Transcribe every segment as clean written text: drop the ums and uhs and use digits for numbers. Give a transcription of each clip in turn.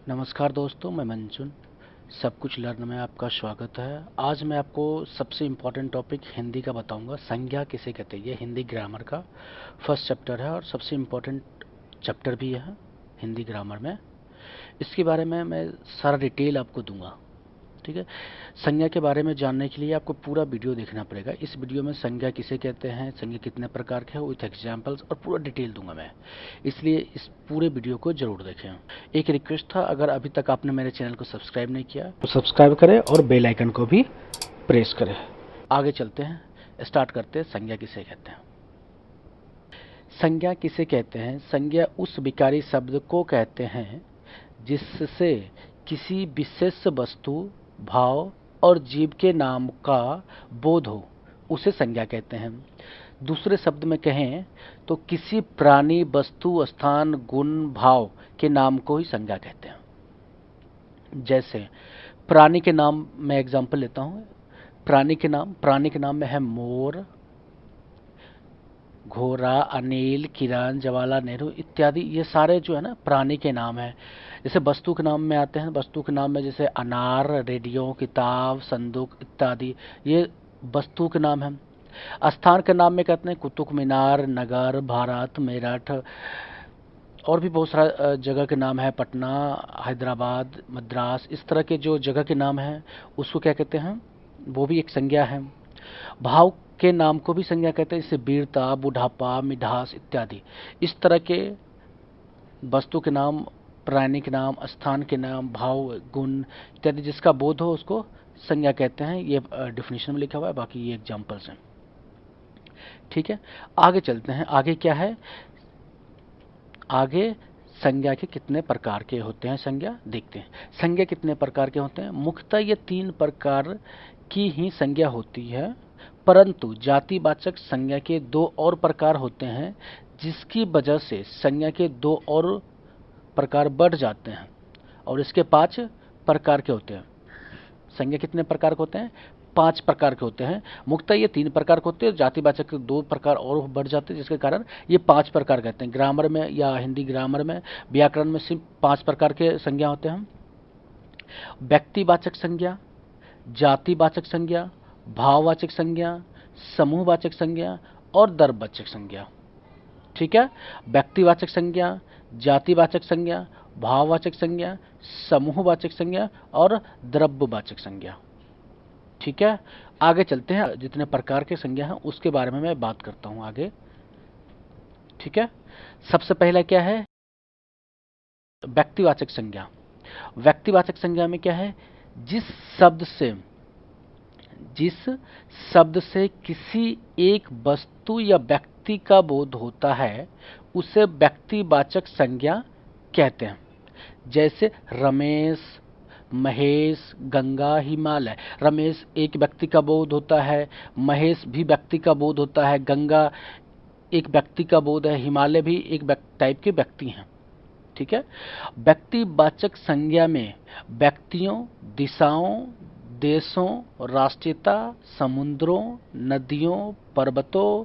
नमस्कार दोस्तों, मैं मंजुन। सब कुछ लर्न में आपका स्वागत है। आज मैं आपको सबसे इम्पोर्टेंट टॉपिक हिंदी का बताऊंगा। संज्ञा किसे कहते हैं। ये हिंदी ग्रामर का फर्स्ट चैप्टर है और सबसे इम्पोर्टेंट चैप्टर भी है हिंदी ग्रामर में। इसके बारे में मैं सारा डिटेल आपको दूंगा, ठीक है। संज्ञा के बारे में जानने के लिए आपको पूरा वीडियो देखना पड़ेगा। इस वीडियो में संज्ञा किसे कहते हैं, संज्ञा कितने प्रकार के हैं, विथ एग्जाम्पल्स और पूरा डिटेल दूंगा मैं, इसलिए इस पूरे वीडियो को जरूर देखें। एक रिक्वेस्ट था, अगर अभी तक आपने मेरे चैनल को सब्सक्राइब नहीं किया तो सब्सक्राइब करें और बेल आइकन को भी प्रेस करें। आगे चलते हैं, स्टार्ट करते हैं। संज्ञा किसे कहते हैं। संज्ञा किसे कहते हैं। संज्ञा उस विकारी शब्द को कहते हैं जिससे किसी विशेष वस्तु, भाव और जीव के नाम का बोध हो, उसे संज्ञा कहते हैं। दूसरे शब्द में कहें तो किसी प्राणी, वस्तु, स्थान, गुण, भाव के नाम को ही संज्ञा कहते हैं। जैसे प्राणी के नाम में एग्जांपल लेता हूं। प्राणी के नाम में है मोर, घोड़ा, अनिल, किरण, जवाहरलाल नेहरू इत्यादि। ये सारे जो है ना प्राणी के नाम है। जैसे वस्तु के नाम में आते हैं, वस्तु के नाम में जैसे अनार, रेडियो, किताब, संदूक इत्यादि, ये वस्तु के नाम है। स्थान के नाम में कहते हैं कुतुब मीनार, नगर, भारत, मेरठ और भी बहुत सारा जगह के नाम है, पटना, हैदराबाद, मद्रास, इस तरह के जो जगह के नाम हैं उसको क्या कहते हैं, वो भी एक संज्ञा है। भाव के नाम को भी संज्ञा कहते हैं, जैसे वीरता, बुढ़ापा, मिठास इत्यादि। इस तरह के वस्तु के नाम, प्राणी के नाम, स्थान के नाम, भाव, गुण इत्यादि जिसका बोध हो उसको संज्ञा कहते हैं। ये डिफिनेशन में लिखा हुआ है, बाकी ये एग्जाम्पल्स हैं, ठीक है। आगे चलते हैं। आगे क्या है, आगे संज्ञा के कितने प्रकार के होते हैं संज्ञा देखते हैं। संज्ञा कितने प्रकार के होते हैं। मुख्यतः ये 3 प्रकार की ही संज्ञा होती है, परंतु जातिवाचक संज्ञा के 2 और प्रकार होते हैं, जिसकी वजह से संज्ञा के 2 और प्रकार बढ़ जाते हैं और इसके 5 प्रकार के होते हैं। संज्ञा कितने प्रकार के होते हैं, 5 प्रकार के होते हैं। मुख्यतः ये 3 प्रकार के होते हैं, जातिवाचक के 2 प्रकार और बढ़ जाते हैं, जिसके कारण ये 5 प्रकार कहते हैं। ग्रामर में या हिंदी ग्रामर में, व्याकरण में सिर्फ 5 प्रकार के संज्ञा होते हैं। व्यक्तिवाचक संज्ञा, जातिवाचक संज्ञा, भाववाचक संज्ञा, समूहवाचक संज्ञा और द्रव्यवाचक संज्ञा, ठीक है। व्यक्तिवाचक संज्ञा, जातिवाचक संज्ञा, भाववाचक संज्ञा, समूहवाचक संज्ञा और द्रव्यवाचक संज्ञा, ठीक है। आगे चलते हैं, जितने प्रकार के संज्ञा हैं उसके बारे में मैं बात करता हूं आगे, ठीक है। सबसे पहला क्या है, व्यक्तिवाचक संज्ञा। व्यक्तिवाचक संज्ञा में क्या है, जिस शब्द से किसी एक वस्तु या व्यक्ति का बोध होता है उसे व्यक्तिवाचक संज्ञा कहते हैं। जैसे रमेश, महेश, गंगा, हिमालय। रमेश एक व्यक्ति का बोध होता है, महेश भी व्यक्ति का बोध होता है, गंगा एक व्यक्ति का बोध है, हिमालय भी एक टाइप के व्यक्ति हैं, ठीक है। व्यक्तिवाचक संज्ञा में व्यक्तियों, दिशाओं, देशों, राष्ट्रीयता, समुद्रों, नदियों, पर्वतों,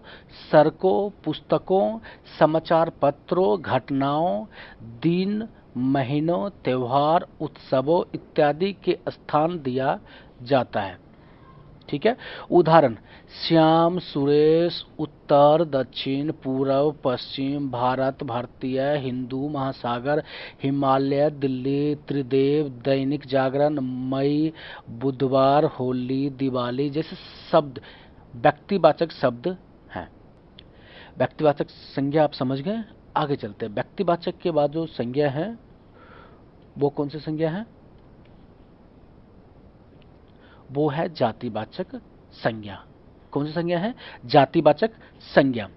सड़कों, पुस्तकों, समाचार पत्रों, घटनाओं, दिन, महीनों, त्योहार, उत्सवों इत्यादि के स्थान दिया जाता है, ठीक है। उदाहरण, श्याम, सुरेश, उत्तर, दक्षिण, पूर्व, पश्चिम, भारत, भारतीय, हिंदू महासागर, हिमालय, दिल्ली, त्रिदेव, दैनिक जागरण, मई, बुधवार, होली, दिवाली जैसे शब्द व्यक्तिवाचक शब्द हैं। व्यक्तिवाचक संज्ञा आप समझ गए। आगे चलते हैं। व्यक्तिवाचक के बाद जो संज्ञा है वो कौन सी संज्ञा है, वो है जातिवाचक संज्ञा। कौन सी संज्ञा है, जातिवाचक संज्ञा।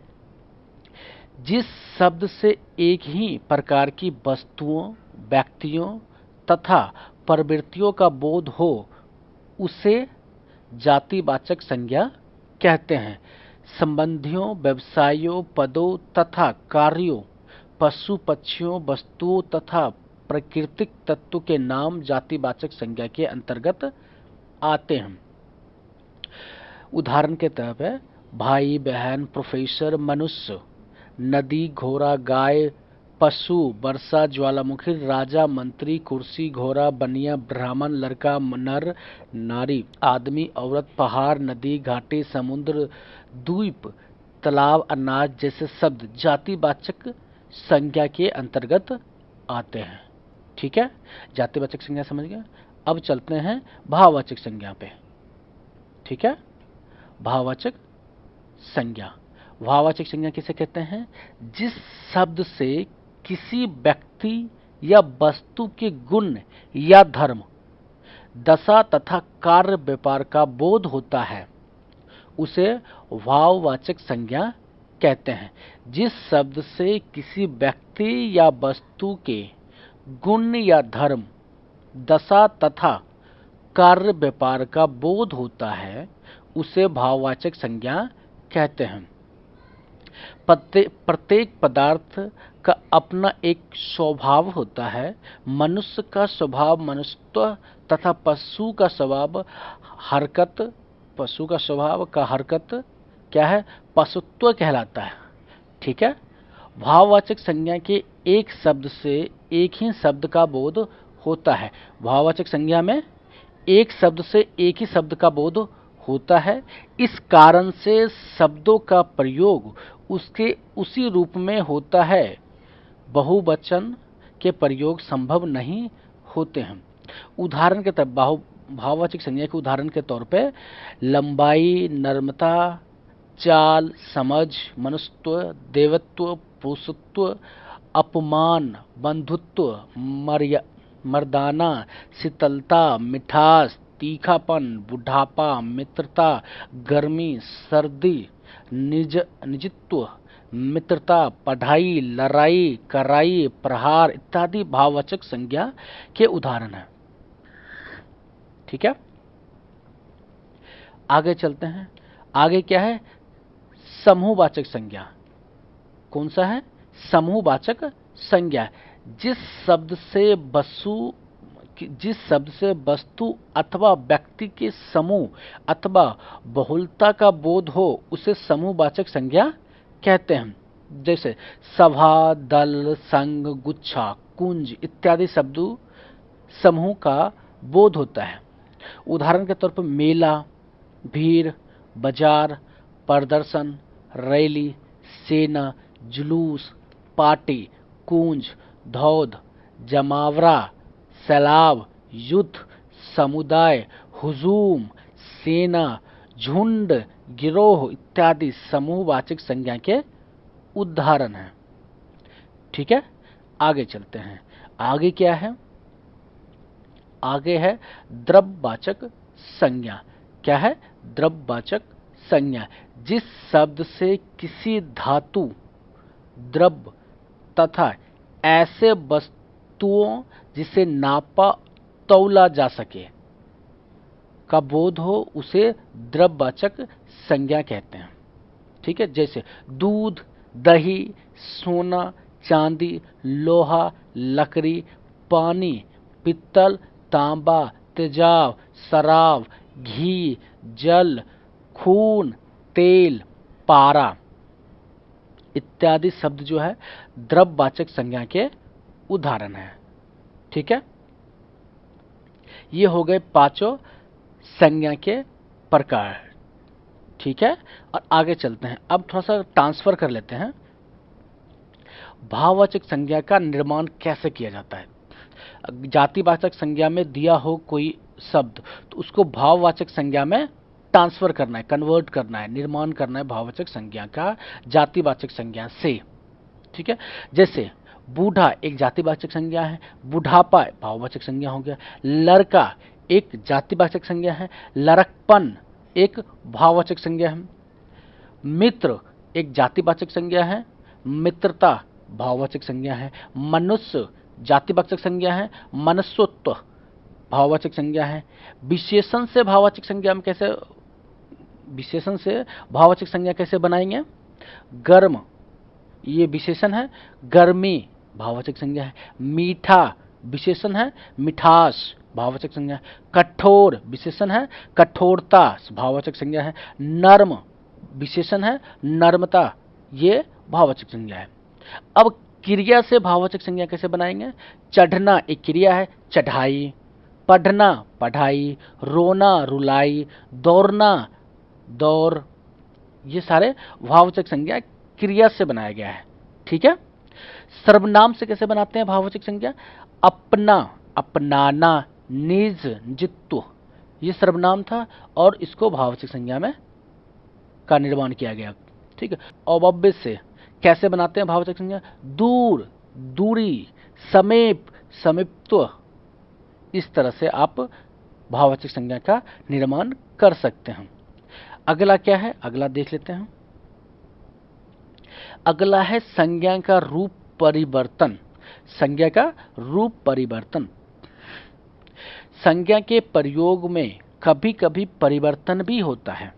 जिस शब्द से एक ही प्रकार की वस्तुओं, व्यक्तियों तथा प्रवृत्तियों का बोध हो उसे जातिवाचक संज्ञा कहते हैं। संबंधियों, व्यवसायों, पदों तथा कार्यों, पशु पक्षियों, वस्तुओं तथा प्राकृतिक तत्व के नाम जातिवाचक संज्ञा के अंतर्गत आते हैं। उदाहरण के तौर पर भाई, बहन, प्रोफेसर, मनुष्य, नदी, घोड़ा, गाय, पशु, वर्षा, ज्वालामुखी, राजा, मंत्री, कुर्सी, घोड़ा, बनिया, ब्राह्मण, लड़का, नर, नारी, आदमी, औरत, पहाड़, नदी, घाटी, समुद्र, द्वीप, तालाब, अनाज जैसे शब्द जातिवाचक संज्ञा के अंतर्गत आते हैं। ठीक है, जातिवाचक संज्ञा समझ गए। अब चलते हैं भाववाचक संज्ञा पे। ठीक है, भाववाचक संज्ञा। भाववाचक संज्ञा किसे कहते हैं? जिस शब्द से किसी व्यक्ति या वस्तु के गुण या धर्म, दशा तथा कार्य व्यापार का बोध होता है उसे भाववाचक संज्ञा कहते हैं। जिस शब्द से किसी व्यक्ति या वस्तु के गुण या धर्म, दशा तथा कार्य व्यापार का बोध होता है उसे भाववाचक संज्ञा कहते हैं। प्रत्येक पदार्थ का अपना एक स्वभाव होता है। मनुष्य का स्वभाव मनुष्यत्व तथा पशु का स्वभाव हरकत क्या है? पशुत्व कहलाता है। ठीक है, भाववाचक संज्ञा के एक शब्द से एक ही शब्द का बोध होता है। भाववाचक संज्ञा में एक शब्द से एक ही शब्द का बोध होता है। इस कारण से शब्दों का प्रयोग उसके उसी रूप में होता है। बहुवचन के प्रयोग संभव नहीं होते हैं। उदाहरण के तौर भाववाचक संज्ञा के उदाहरण के तौर पे लंबाई, नम्रता, चाल, समझ, मनुष्यत्व, देवत्व, पुरुषत्व, अपमान, बंधुत्व, मर्दाना, शीतलता, मिठास, तीखापन, बुढ़ापा, मित्रता, गर्मी, सर्दी, निजत्व, मित्रता, पढ़ाई, लड़ाई, कराई, प्रहार इत्यादि भाववाचक संज्ञा के उदाहरण हैं। ठीक है, आगे चलते हैं। आगे क्या है? समूहवाचक संज्ञा। कौन सा है? समूहवाचक संज्ञा। जिस शब्द से वस्तु अथवा व्यक्ति के समूह अथवा बहुलता का बोध हो उसे समूहवाचक संज्ञा कहते हैं। जैसे सभा, दल, संघ, गुच्छा, कुंज इत्यादि शब्दों समूह का बोध होता है। उदाहरण के तौर पर मेला, भीड़, बाजार, प्रदर्शन, रैली, सेना, जुलूस, पार्टी, कुंज, धौध, जमावड़ा, सैलाब, युद्ध, समुदाय, हुजूम, सेना, झुंड, गिरोह इत्यादि समूहवाचक संज्ञा के उदाहरण हैं। ठीक है, आगे चलते हैं। आगे क्या है? आगे है द्रव्यवाचक संज्ञा। क्या है? द्रव्यवाचक संज्ञा। जिस शब्द से किसी धातु, द्रव्य तथा ऐसे वस्तुओं जिसे नापा तौला जा सके का बोध हो उसे द्रव्यवाचक संज्ञा कहते हैं। ठीक है, जैसे दूध, दही, सोना, चांदी, लोहा, लकड़ी, पानी, पित्तल, तांबा, तेजाब, शराब, घी, जल, खून, तेल, पारा इत्यादि शब्द जो है द्रव्यवाचक संज्ञा के उदाहरण हैं। ठीक है, ये हो गए पांचों संज्ञा के प्रकार। ठीक है, और आगे चलते हैं। अब थोड़ा सा ट्रांसफर कर लेते हैं। भाववाचक संज्ञा का निर्माण कैसे किया जाता है? जातिवाचक संज्ञा में दिया हो कोई शब्द तो उसको भाववाचक संज्ञा में ट्रांसफर करना है, कन्वर्ट करना है, निर्माण करना है भाववाचक संज्ञा का जातिवाचक संज्ञा से। ठीक है, जैसे बूढ़ा एक जातिवाचक संज्ञा है, बुढ़ापा भाववाचक संज्ञा हो गया, लड़का एक जातिवाचक संज्ञा है, लड़कपन एक भाववाचक संज्ञा है, मित्र एक जातिवाचक संज्ञा है, मित्रता भाववाचक संज्ञा है, मनुष्य जातिवाचक संज्ञा है, मनुष्यत्व भाववाचक संज्ञा है। विशेषण से भाववाचक संज्ञा कैसे बनाएंगे? गर्म ये विशेषण है, गर्मी भाववाचक संज्ञा है। मीठा विशेषण है, मिठास भाववाचक संज्ञा है। कठोर विशेषण है, कठोरता भाववाचक संज्ञा है। नर्म विशेषण है, नर्मता ये भाववाचक संज्ञा है। अब क्रिया से भाववाचक संज्ञा कैसे बनाएंगे? चढ़ना एक क्रिया है, चढ़ाई, पढ़ना पढ़ाई, रोना रुलाई, दौड़ना दौड़, ये सारे भाववाचक संज्ञा क्रिया से बनाया गया है। ठीक है। सर्वनाम से कैसे बनाते हैं भाववाचक संज्ञा? अपना, अपनाना, निज, निजित्व, ये सर्वनाम था और इसको भाववाचक संज्ञा में का निर्माण किया गया। ठीक है। अवयव से कैसे बनाते हैं भाववाचक संज्ञा? दूर, दूरी, समीप, समीपत्व, इस तरह से आप भाववाचक संज्ञा का निर्माण कर सकते हैं। अगला क्या है? अगला देख लेते हैं। अगला है संज्ञा का रूप परिवर्तन। संज्ञा का रूप परिवर्तन। संज्ञा के प्रयोग में कभी कभी परिवर्तन भी होता है।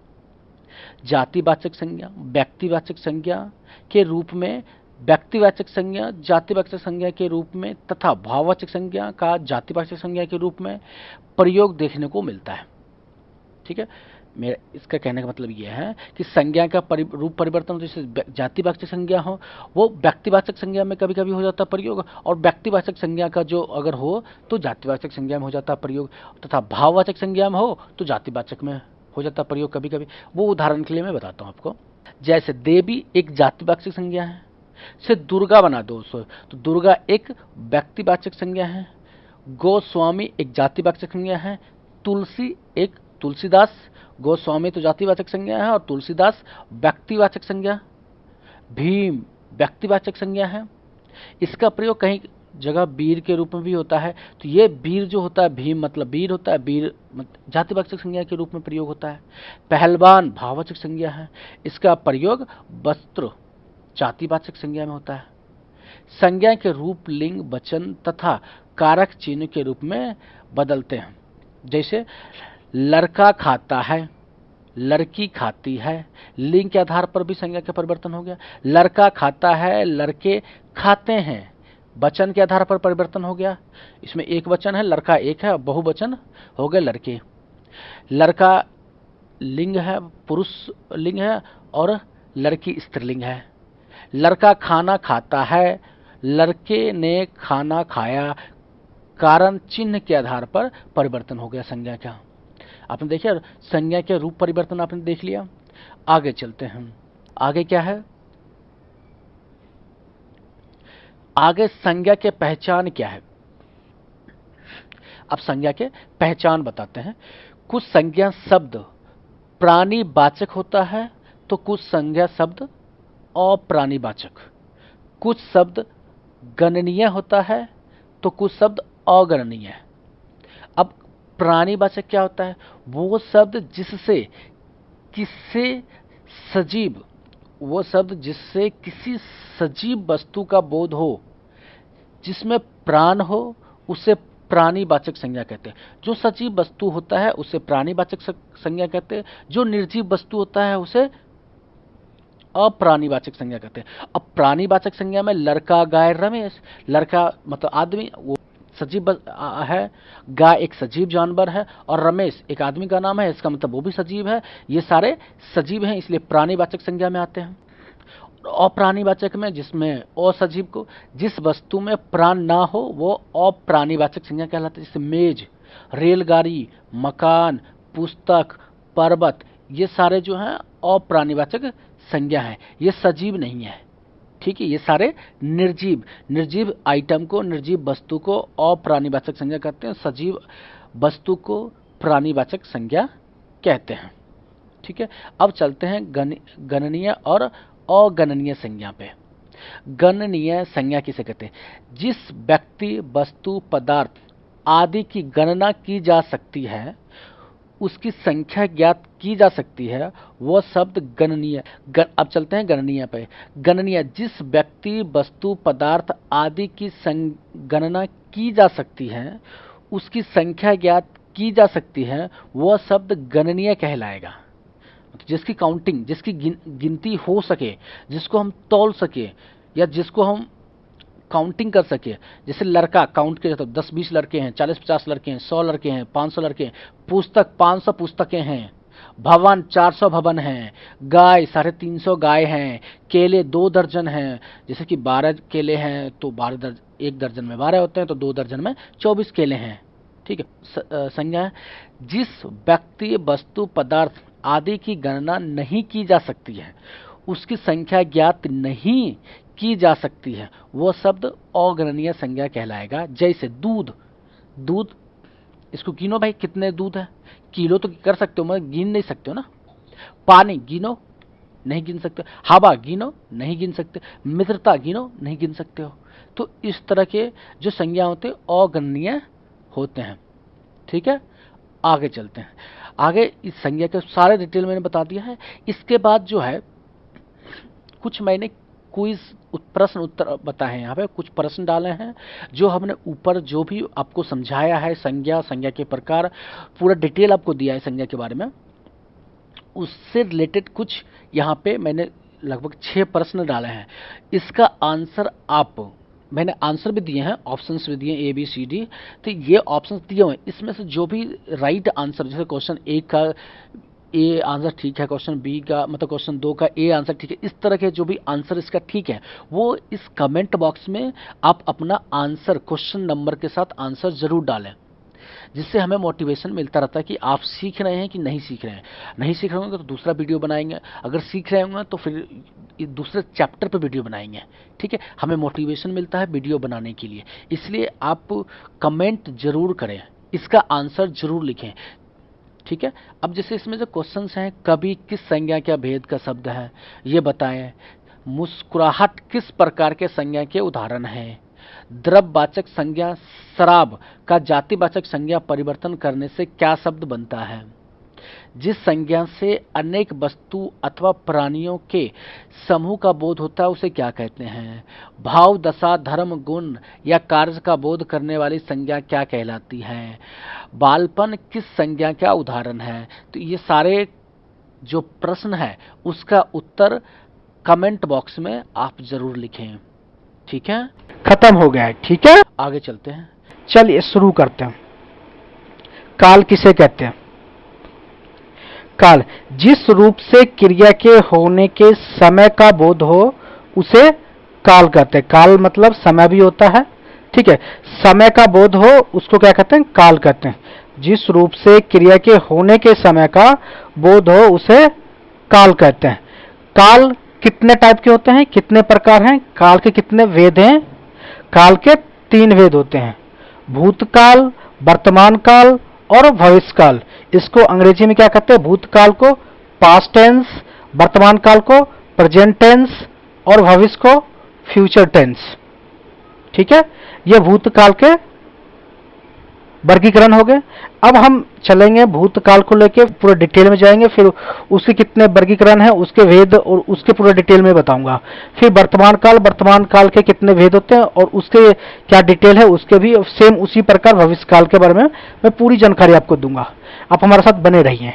जातिवाचक संज्ञा व्यक्तिवाचक संज्ञा के रूप में, व्यक्तिवाचक संज्ञा जातिवाचक संज्ञा के रूप में तथा भाववाचक संज्ञा का जातिवाचक संज्ञा के रूप में प्रयोग देखने को मिलता है। ठीक है। मेरा इसका कहने का मतलब यह है कि संज्ञा का रूप परिवर्तन, जैसे जातिवाचक संज्ञा हो वो व्यक्तिवाचक संज्ञा में कभी कभी हो जाता है प्रयोग, और व्यक्तिवाचक संज्ञा का जो अगर हो तो जातिवाचक संज्ञा में हो जाता है प्रयोग, तथा भाववाचक संज्ञा में हो तो जातिवाचक में हो जाता है प्रयोग कभी कभी। वो उदाहरण के लिए मैं बताता हूँ आपको। जैसे देवी एक जातिवाचक संज्ञा है, से दुर्गा बना दो तो दुर्गा एक व्यक्तिवाचक संज्ञा है। गोस्वामी एक जातिवाचक संज्ञा है। तुलसी एक, तुलसीदास, गोस्वामी तो जातिवाचक संज्ञा है और तुलसीदास व्यक्तिवाचक संज्ञा। भीम व्यक्तिवाचक संज्ञा है। इसका प्रयोग कहीं जगह वीर के रूप में भी होता है, तो ये वीर जो होता है, भीम मतलब वीर होता है, वीर जातिवाचक संज्ञा के रूप में प्रयोग होता है। पहलवान भाववाचक संज्ञा है, इसका प्रयोग वस्त्र जातिवाचक संज्ञा में होता है। संज्ञा के रूप लिंग वचन तथा कारक चिन्ह के रूप में बदलते हैं। जैसे लड़का खाता है, लड़की खाती है, लिंग के आधार पर भी संज्ञा का परिवर्तन हो गया। लड़का खाता है, लड़के खाते हैं, वचन के आधार पर परिवर्तन हो गया। इसमें एक वचन है, लड़का एक है, बहुवचन हो गए लड़के। लड़का लिंग है, पुरुष लिंग है, और लड़की स्त्रीलिंग है। लड़का खाना खाता है, लड़के ने खाना खाया, कारण चिन्ह के आधार पर परिवर्तन हो गया संज्ञा का। आपने देखिए संज्ञा के रूप परिवर्तन आपने देख लिया। आगे चलते हैं। आगे क्या है? आगे संज्ञा के पहचान क्या है? अब संज्ञा के पहचान बताते हैं। कुछ संज्ञा शब्द प्राणीवाचक होता है तो कुछ संज्ञा शब्द अप्राणीवाचक। कुछ शब्द गणनीय होता है तो कुछ शब्द अगणनीय। अब प्राणीवाचक क्या होता है? वो शब्द जिससे किसी सजीव, वो शब्द जिससे किसी सजीव वस्तु का बोध हो, जिसमें प्राण हो, उसे प्राणीवाचक संज्ञा कहते हैं। जो सजीव वस्तु होता है उसे प्राणीवाचक संज्ञा कहते हैं। जो निर्जीव वस्तु होता है उसे अप्राणीवाचक संज्ञा कहते हैं। अब प्राणीवाचक संज्ञा में लड़का गाय रमेश, लड़का मतलब आदमी, वो सजीव है, गाय एक सजीव जानवर है, और रमेश एक आदमी का नाम है, इसका मतलब वो भी सजीव है। ये सारे सजीव हैं, इसलिए प्राणीवाचक संज्ञा में आते हैं। अप्राणीवाचक में जिसमें असजीव को, जिस वस्तु में प्राण ना हो वो अप्राणीवाचक संज्ञा कहलाती है। जैसे मेज, रेलगाड़ी, मकान, पुस्तक, पर्वत, ये सारे जो हैं अप्राणीवाचक संज्ञा है, ये सजीव नहीं है। ठीक है। ये सारे निर्जीव आइटम को, निर्जीव वस्तु को अप्राणीवाचक संज्ञा कहते हैं। सजीव वस्तु को प्राणीवाचक संज्ञा कहते हैं। ठीक है। अब चलते हैं गणनीय और अगणनीय संज्ञा पे। गणनीय संज्ञा किसे कहते हैं? जिस व्यक्ति, वस्तु, पदार्थ आदि की गणना की जा सकती है, उसकी संख्या ज्ञात की जा सकती है, वह शब्द गणनीय। अब चलते हैं गणनीय पे। गणनीय जिस व्यक्ति, वस्तु, पदार्थ आदि की गणना की जा सकती है, उसकी संख्या ज्ञात की जा सकती है, वह शब्द गणनीय कहलाएगा। जिसकी काउंटिंग, जिसकी गिनती हो सके, जिसको हम तौल सके, या जिसको हम काउंटिंग कर सके। जैसे लड़का काउंट किया जाता है, 10-20 लड़के हैं, 40-50 लड़के हैं, 100 लड़के हैं, 500 लड़के हैं। पुस्तक 500 पुस्तकें हैं। भवन 400 भवन हैं, गाय 350 गाय हैं, केले 2 दर्जन हैं। जैसे कि 12 केले हैं तो 1 दर्जन में 12 होते हैं, तो 2 दर्जन में 24 केले हैं। ठीक है। संज्ञा, जिस व्यक्ति, वस्तु, पदार्थ आदि की गणना नहीं की जा सकती है, उसकी संख्या ज्ञात नहीं की जा सकती है, वह शब्द अगणनीय संज्ञा कहलाएगा। जैसे दूध, दूध इसको गिनो भाई, कितने दूध है, किलो तो कर सकते हो, मगर गिन नहीं सकते हो ना। पानी गिनो, नहीं गिन सकते। हवा गिनो, नहीं गिन सकते। मित्रता गिनो, नहीं गिन सकते हो। तो इस तरह के जो संज्ञा होते हैं अगणनीय होते हैं। ठीक है, आगे चलते हैं। आगे इस संज्ञा के सारे डिटेल मैंने बता दिया है। इसके बाद जो है कुछ मैंने क्विज प्रश्न उत्तर बताए हैं, यहाँ पे कुछ प्रश्न डाले हैं जो हमने ऊपर जो भी आपको समझाया है, संज्ञा, संज्ञा के प्रकार, पूरा डिटेल आपको दिया है संज्ञा के बारे में, उससे रिलेटेड कुछ यहाँ पे मैंने लगभग 6 प्रश्न डाले हैं। इसका आंसर मैंने आंसर भी दिए हैं, ऑप्शंस भी दिए, ABCD। तो ये ऑप्शंस दिए हुए हैं, इसमें से जो भी राइट आंसर, जैसे क्वेश्चन 1 का ए आंसर ठीक है, क्वेश्चन बी का मतलब क्वेश्चन 2 का ए आंसर ठीक है, इस तरह के जो भी आंसर इसका ठीक है, वो इस कमेंट बॉक्स में आप अपना आंसर क्वेश्चन नंबर के साथ आंसर जरूर डालें, जिससे हमें मोटिवेशन मिलता रहता है कि आप सीख रहे हैं कि नहीं सीख रहे हैं। नहीं सीख रहे होंगे तो दूसरा वीडियो बनाएंगे, अगर सीख रहे होंगे तो फिर दूसरे चैप्टर पे वीडियो बनाएंगे। ठीक है, हमें मोटिवेशन मिलता है वीडियो बनाने के लिए, इसलिए आप कमेंट जरूर करें, इसका आंसर जरूर लिखें। ठीक है, अब जैसे इसमें जो क्वेश्चंस हैं, कभी किस संज्ञा का भेद का शब्द है ये बताएं। मुस्कुराहट किस प्रकार के संज्ञा के उदाहरण हैं। द्रव्यवाचक संज्ञा शराब का जातिवाचक संज्ञा परिवर्तन करने से क्या शब्द बनता है। जिस संज्ञा से अनेक वस्तु अथवा प्राणियों के समूह का बोध होता है उसे क्या कहते हैं। भाव, दशा, धर्म, गुण या कार्य का बोध करने वाली संज्ञा क्या कहलाती है। बालपन किस संज्ञा का उदाहरण है। तो ये सारे जो प्रश्न है उसका उत्तर कमेंट बॉक्स में आप जरूर लिखें। ठीक है, खत्म हो गया है। ठीक है, आगे चलते हैं। चलिए शुरू करते हैं। काल किसे कहते हैं। काल, जिस रूप से क्रिया के होने के समय का बोध हो उसे काल कहते हैं। काल मतलब समय भी होता है। ठीक है, समय का बोध हो उसको क्या कहते हैं, काल कहते हैं। जिस रूप से क्रिया के होने के समय का बोध हो उसे काल कहते हैं। काल कितने टाइप के होते हैं, कितने प्रकार हैं, काल के कितने वेद हैं। काल के 3 वेद होते हैं, भूतकाल, वर्तमान काल और भविष्य काल। इसको अंग्रेजी में क्या कहते हैं, भूतकाल को पास्ट टेंस, वर्तमान काल को प्रेजेंट टेंस और भविष्य को फ्यूचर टेंस। ठीक है, ये भूतकाल के वर्गीकरण हो गए। अब हम चलेंगे भूतकाल को लेके पूरा डिटेल में जाएंगे, फिर उसके कितने वर्गीकरण हैं, उसके वेद और उसके पूरा डिटेल में बताऊंगा। फिर वर्तमान काल के कितने वेद होते हैं और उसके क्या डिटेल है, उसके भी सेम उसी प्रकार भविष्य काल के बारे में मैं पूरी जानकारी आपको दूंगा। आप हमारे साथ बने रहिए।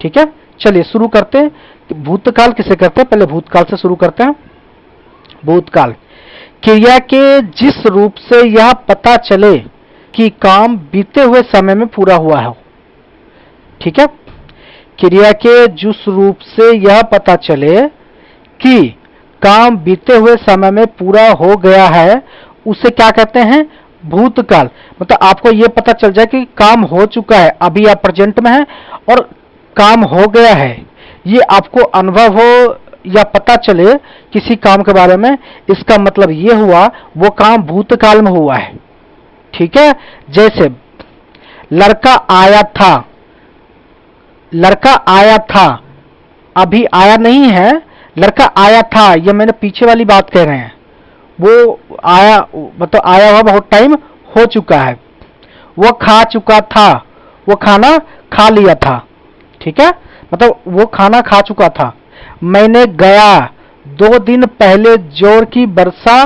ठीक है, चलिए शुरू करते हैं। भूतकाल किसे कहते हैं, पहले भूतकाल से शुरू करते हैं। भूतकाल, क्रिया के जिस रूप से यह पता चले कि काम बीते हुए समय में पूरा हुआ है। ठीक है, क्रिया के जिस रूप से यह पता चले कि काम बीते हुए समय में पूरा हो गया है उसे क्या कहते हैं, भूतकाल। मतलब आपको यह पता चल जाए कि काम हो चुका है, अभी आप प्रेजेंट में हैं और काम हो गया है, ये आपको अनुभव हो या पता चले किसी काम के बारे में, इसका मतलब ये हुआ वो काम भूतकाल में हुआ है। ठीक है, जैसे लड़का आया था, अभी आया नहीं है, लड़का आया था, ये मैंने पीछे वाली बात कह रहे हैं। वो आया मतलब आया हुआ बहुत टाइम हो चुका है। वो खा चुका था, वो खाना खा लिया था। ठीक है, मतलब वो खाना खा चुका था। मैंने गया, 2 दिन पहले जोर की वर्षा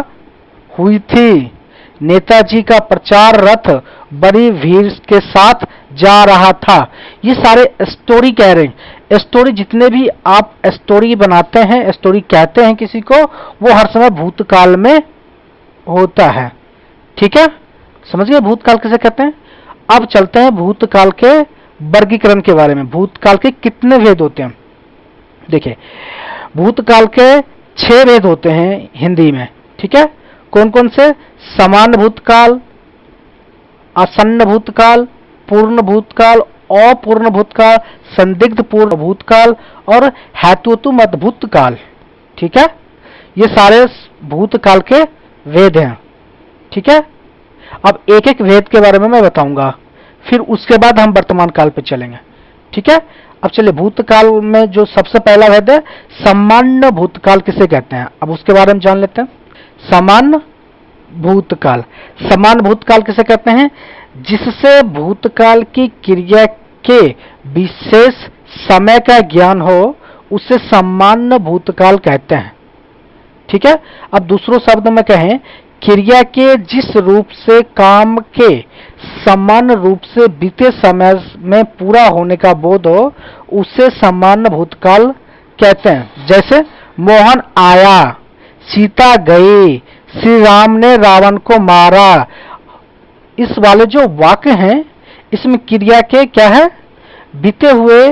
हुई थी। नेताजी का प्रचार रथ बड़ी भीड़ के साथ जा रहा था। ये सारे स्टोरी कह रहे हैं। स्टोरी जितने भी आप स्टोरी बनाते हैं, स्टोरी कहते हैं किसी को, वो हर समय भूतकाल में होता है। ठीक है, समझ गए भूतकाल किसे कहते हैं। अब चलते हैं भूतकाल के वर्गीकरण के बारे में, भूतकाल के कितने भेद होते हैं। देखिए, भूतकाल के 6 भेद होते हैं हिंदी में, ठीक है। कौन कौन से? सामान्य भूतकाल, आसन्न भूतकाल, पूर्ण भूतकाल, अपूर्ण भूतकाल, संदिग्ध पूर्ण भूतकाल और हेतुमत भूतकाल, ठीक है। ये सारे भूतकाल के वेद हैं, ठीक है। अब एक एक वेद के बारे में मैं बताऊंगा, फिर उसके बाद हम वर्तमान काल पे चलेंगे, ठीक है। अब चलिए, भूतकाल में जो सबसे पहला वेद है, सामान्य भूतकाल किसे कहते हैं, अब उसके बारे में जान लेते हैं। सामान्य भूतकाल, सामान्य भूतकाल किसे कहते हैं? जिससे भूतकाल की क्रिया के विशेष समय का ज्ञान हो, उसे सामान्य भूतकाल कहते हैं, ठीक है। अब दूसरों शब्द में कहें, क्रिया के जिस रूप से काम के समान रूप से बीते समय में पूरा होने का बोध हो, उसे सामान्य भूतकाल कहते हैं। जैसे मोहन आया, सीता गई, श्री राम ने रावण को मारा। इस वाले जो वाक्य हैं, इसमें क्रिया के क्या है? बीते हुए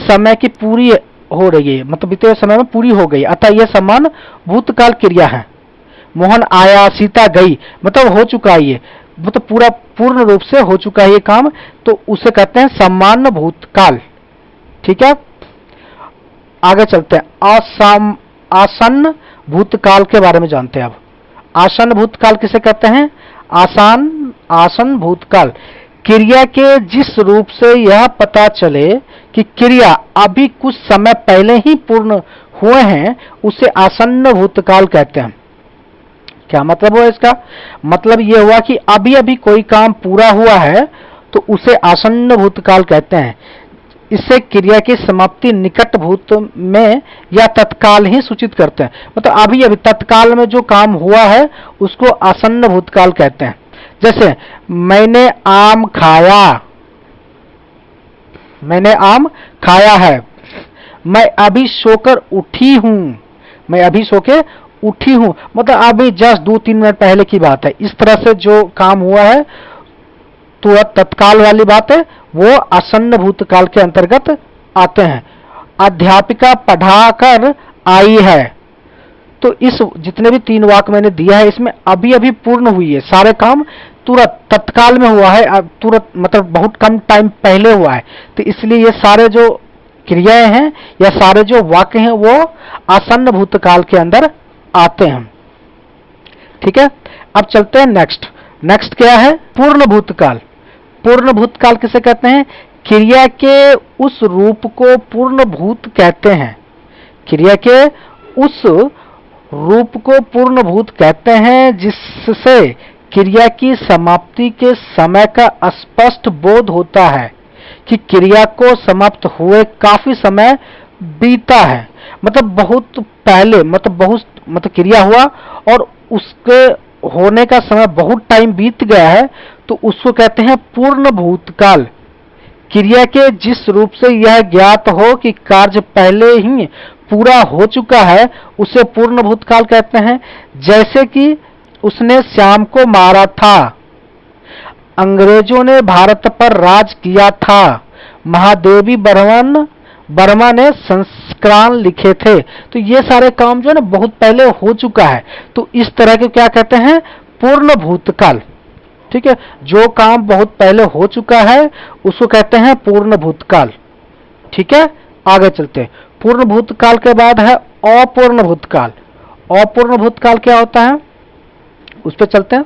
समय की पूरी हो रही है, मतलब बीते हुए समय में पूरी हो गई, अतः यह समान भूतकाल क्रिया है। मोहन आया, सीता गई, मतलब हो चुका है, ये मतलब पूरा पूर्ण रूप से हो चुका है ये काम, तो उसे कहते हैं सामान्य भूतकाल, ठीक है। आगे चलते हैं, आसन्न भूतकाल के बारे में जानते हैं। अब आसन्न भूतकाल किसे कहते हैं? आसन्न भूतकाल, क्रिया के जिस रूप से यह पता चले कि क्रिया अभी कुछ समय पहले ही पूर्ण हुए हैं, उसे आसन्न भूतकाल कहते हैं। क्या मतलब हुआ इसका? मतलब यह हुआ कि अभी अभी कोई काम पूरा हुआ है, तो उसे आसन्न भूतकाल कहते हैं। इससे क्रिया की समाप्ति निकट भूत में या तत्काल ही सूचित करते हैं, मतलब अभी अभी तत्काल में जो काम हुआ है उसको आसन्न भूतकाल कहते हैं। जैसे मैंने आम खाया, मैंने आम खाया है, मैं अभी सोकर उठी हूं, मैं अभी सो के उठी हूं, मतलब अभी जस्ट 2-3 मिनट पहले की बात है। इस तरह से जो काम हुआ है तुरंत तत्काल वाली बात है, वो आसन्न भूतकाल के अंतर्गत आते हैं। अध्यापिका पढ़ाकर आई है, तो इस जितने भी 3 वाक्य मैंने दिया है, इसमें अभी अभी पूर्ण हुई है, सारे काम तुरंत तत्काल में हुआ है, तुरंत मतलब बहुत कम टाइम पहले हुआ है, तो इसलिए ये सारे जो क्रियाएं हैं या सारे जो वाक्य हैं वो आसन्न भूतकाल के अंदर आते हैं, ठीक है। अब चलते हैं नेक्स्ट क्या है? पूर्ण भूतकाल। पूर्ण भूतकाल किसे कहते हैं? क्रिया के उस रूप को पूर्ण भूत कहते हैं, क्रिया के उस रूप को पूर्ण भूत कहते हैं जिससे क्रिया की समाप्ति के समय का स्पष्ट बोध होता है कि क्रिया को समाप्त हुए काफी समय बीता है, मतलब बहुत पहले, मतलब क्रिया हुआ और उसके होने का समय बहुत टाइम बीत गया है, तो उसको कहते हैं पूर्ण भूतकाल। क्रिया के जिस रूप से यह ज्ञात हो कि कार्य पहले ही पूरा हो चुका है, उसे पूर्ण भूतकाल कहते हैं। जैसे कि उसने श्याम को मारा था, अंग्रेजों ने भारत पर राज किया था, महादेवी वर्मा ने संस्करण लिखे थे, तो ये सारे काम जो है ना बहुत पहले हो चुका है, तो इस तरह के क्या कहते हैं? पूर्ण भूतकाल, ठीक है। जो काम बहुत पहले हो चुका है उसको कहते हैं पूर्ण भूतकाल, ठीक है। आगे चलते हैं, पूर्ण भूतकाल के बाद है अपूर्ण भूतकाल। अपूर्ण भूतकाल क्या होता है उस पर चलते हैं।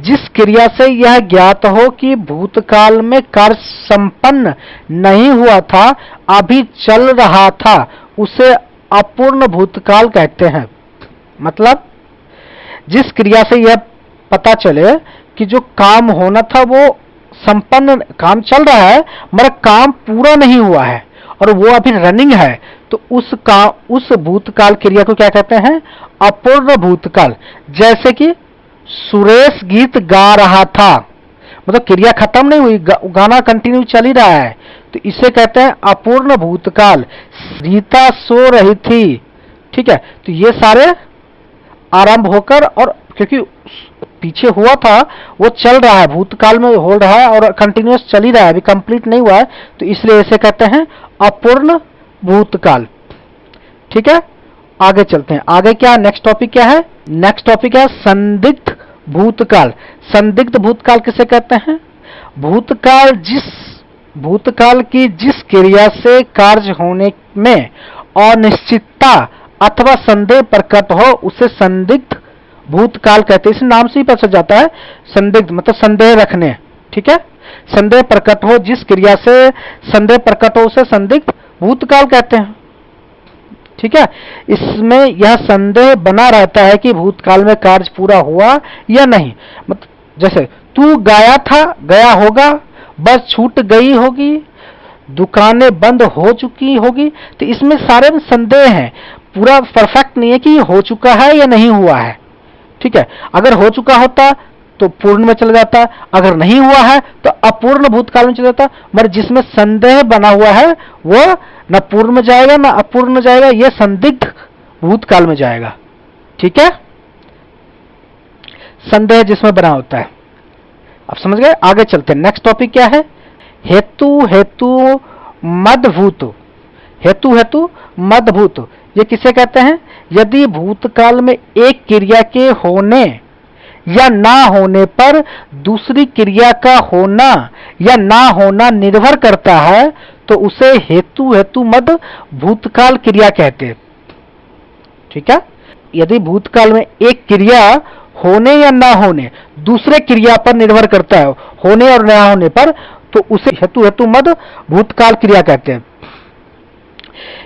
जिस क्रिया से यह ज्ञात हो कि भूतकाल में कार्य संपन्न नहीं हुआ था, अभी चल रहा था, उसे अपूर्ण भूतकाल कहते हैं। मतलब जिस क्रिया से यह पता चले कि जो काम होना था वो संपन्न, काम चल रहा है मगर काम पूरा नहीं हुआ है और वो अभी रनिंग है, तो उस भूतकाल क्रिया को क्या कहते हैं? अपूर्ण भूतकाल। जैसे कि सुरेश गीत गा रहा था, मतलब क्रिया खत्म नहीं हुई, गाना कंटिन्यू चल ही रहा है, तो इसे कहते हैं अपूर्ण भूतकाल। रीता सो रही थी, ठीक है, तो ये सारे आरंभ होकर, और क्योंकि पीछे हुआ था वो चल रहा है, भूतकाल में हो रहा है और कंटिन्यूअस चल ही रहा है, अभी कंप्लीट नहीं हुआ है, तो इसलिए इसे कहते हैं अपूर्ण भूतकाल। ठीक है, आगे चलते हैं। आगे क्या, नेक्स्ट टॉपिक क्या है? नेक्स्ट टॉपिक है संदिग्ध भूतकाल। संदिग्ध भूतकाल किसे कहते हैं? भूतकाल की जिस क्रिया से कार्य होने में अनिश्चितता अथवा संदेह प्रकट हो उसे संदिग्ध भूतकाल कहते हैं। इस नाम से ही पता चल जाता है, संदिग्ध मतलब संदेह रखने। ठीक है, संदेह प्रकट हो, जिस क्रिया से संदेह प्रकट हो उसे संदिग्ध भूतकाल कहते हैं। ठीक है, इसमें यह संदेह बना रहता है कि भूतकाल में कार्य पूरा हुआ या नहीं। मतलब जैसे तू गया था, गया होगा, बस छूट गई होगी, दुकानें बंद हो चुकी होगी, तो इसमें सारे में संदेह हैं, पूरा परफेक्ट नहीं है कि हो चुका है या नहीं हुआ है। ठीक है, अगर हो चुका होता तो पूर्ण में चला जाता, अगर नहीं हुआ है तो अपूर्ण भूतकाल में चला जाता, मगर जिसमें संदेह बना हुआ है वो न पूर्ण में जाएगा न अपूर्ण में जाएगा, यह संदिग्ध भूतकाल में जाएगा। ठीक है, संदेह जिसमें बना होता है। अब समझ गए, आगे चलते हैं। नेक्स्ट टॉपिक क्या है? हेतु मदभूत। हेतु मदभूत, ये किसे कहते हैं? यदि भूतकाल में एक क्रिया के होने या ना होने पर दूसरी क्रिया का होना या ना होना निर्भर करता है तो उसे हेतु मद भूतकाल क्रिया कहते हैं। ठीक है, यदि भूतकाल में एक क्रिया होने या ना होने दूसरे क्रिया पर निर्भर करता है, होने और ना होने पर, तो उसे हेतु मद भूतकाल क्रिया कहते हैं।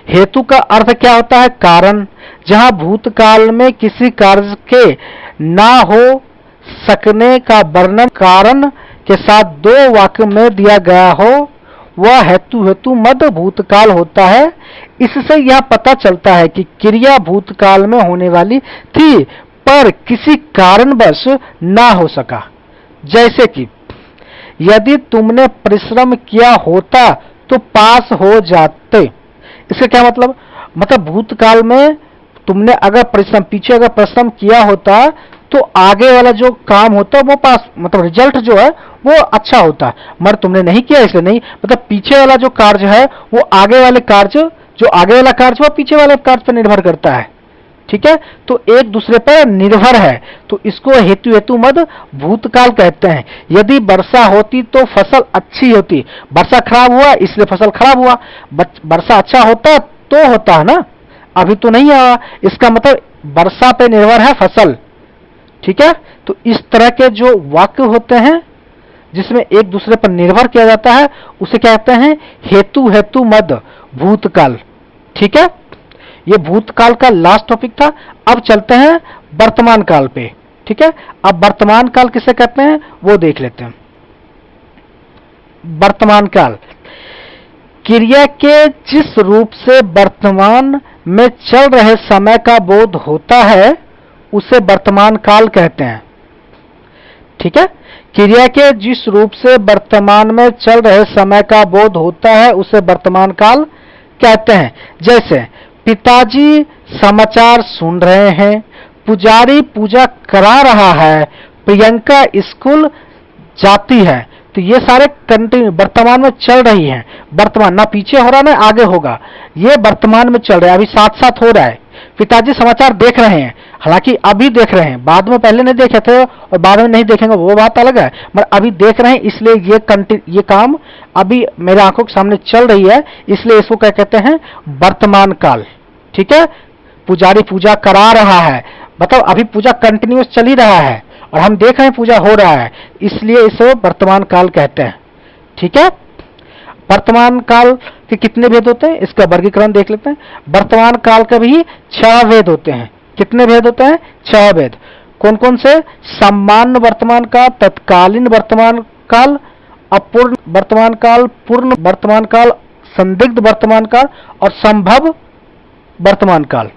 हेतु का अर्थ क्या होता है? कारण। जहां भूतकाल में किसी कार्य के ना हो सकने का वर्णन कारण के साथ दो वाक्य में दिया गया हो वह हेतु मद भूतकाल होता है। इससे यह पता चलता है कि क्रिया भूतकाल में होने वाली थी पर किसी कारणवश ना हो सका। जैसे कि यदि तुमने परिश्रम किया होता तो पास हो जाते। इसका क्या मतलब? मतलब भूतकाल में तुमने अगर पीछे अगर परिश्रम किया होता तो आगे वाला जो काम होता है वो पास, मतलब रिजल्ट जो है वो अच्छा होता है, मगर तुमने नहीं किया इसलिए नहीं। मतलब पीछे वाला जो कार्य है वो आगे वाले कार्य, जो आगे वाला कार्य वो पीछे वाले कार्य पर निर्भर करता है। ठीक है, तो एक दूसरे पर निर्भर है, तो इसको हेतु मद भूतकाल कहते हैं। यदि वर्षा होती तो फसल अच्छी होती, वर्षा खराब हुआ इसलिए फसल खराब हुआ। वर्षा अच्छा होता तो होता है ना, अभी तो नहीं आया, इसका मतलब वर्षा पे निर्भर है फसल। ठीक है, तो इस तरह के जो वाक्य होते हैं जिसमें एक दूसरे पर निर्भर किया जाता है उसे कहते हैं हेतु मद भूतकाल। ठीक है, ये भूतकाल का लास्ट टॉपिक था। अब चलते हैं वर्तमान काल पे। ठीक है, अब वर्तमान काल किसे कहते हैं वो देख लेते हैं। वर्तमान काल क्रिया के जिस रूप से वर्तमान में चल रहे समय का बोध होता है उसे वर्तमान काल कहते हैं। ठीक है, क्रिया के जिस रूप से वर्तमान में चल रहे समय का बोध होता है उसे वर्तमान काल कहते हैं। जैसे पिताजी समाचार सुन रहे हैं, पुजारी पूजा करा रहा है, प्रियंका स्कूल जाती है, तो ये सारे कंटिन्यू वर्तमान में चल रही हैं। वर्तमान ना पीछे हो रहा ना आगे होगा, ये वर्तमान में चल रहा है, अभी साथ साथ हो रहा है। पिताजी समाचार देख रहे हैं, हालांकि अभी देख रहे हैं, बाद में पहले नहीं देखे थे और बाद में नहीं देखेंगे वो बात अलग है, मगर अभी देख रहे हैं इसलिए ये काम अभी मेरे आंखों के सामने चल रही है, इसलिए इसको क्या कहते हैं? वर्तमान काल। ठीक है, पुजारी पूजा करा रहा है, मतलब अभी पूजा कंटिन्यूअस चल ही रहा है और हम देख रहे हैं पूजा हो रहा है, इसलिए इसे वर्तमान काल कहते हैं। ठीक है, वर्तमान काल के कितने भेद होते हैं इसका वर्गीकरण देख लेते हैं। वर्तमान काल के भी 6 भेद होते हैं। कितने भेद होते हैं? 6 भेद। कौन कौन से? सामान्य वर्तमान काल, तत्कालीन वर्तमान काल, अपूर्ण वर्तमान काल, पूर्ण वर्तमान काल, संदिग्ध वर्तमान काल और संभव वर्तमान काल।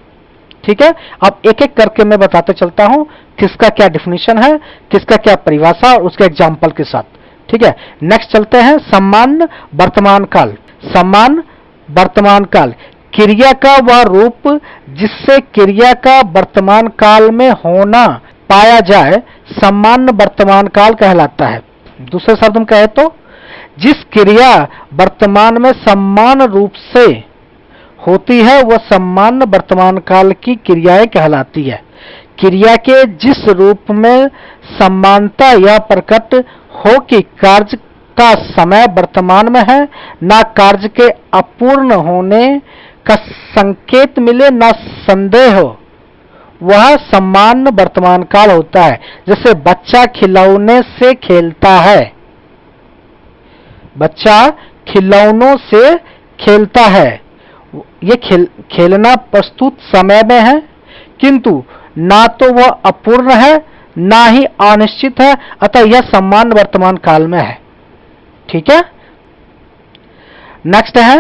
ठीक है, अब एक एक करके मैं बताते चलता हूं किसका क्या डिफिनीशन है, किसका क्या परिभाषा और उसके एग्जाम्पल के साथ। ठीक है, नेक्स्ट चलते हैं सामान्य वर्तमान काल। सामान्य वर्तमान काल क्रिया का वह रूप जिससे क्रिया का वर्तमान काल में होना पाया जाए। सामान्य वर्तमान काल कहलाता है। दूसरे शब्द में कहे तो जिस क्रिया वर्तमान में समान रूप से होती है वह सामान्य वर्तमान काल की क्रियाएं कहलाती है। क्रिया के जिस रूप में समानता यह प्रकट हो कि कार्य का समय वर्तमान में है, ना कार्य के अपूर्ण होने का संकेत मिले, ना संदेह हो, वह सामान्य वर्तमान काल होता है। जैसे बच्चा खिलौने से खेलता है, बच्चा खिलौनों से खेलता है, ये खेलना प्रस्तुत समय में है, किंतु ना तो वह अपूर्ण है ना ही अनिश्चित है, अतः यह सामान्य वर्तमान काल में है। ठीक है। नेक्स्ट है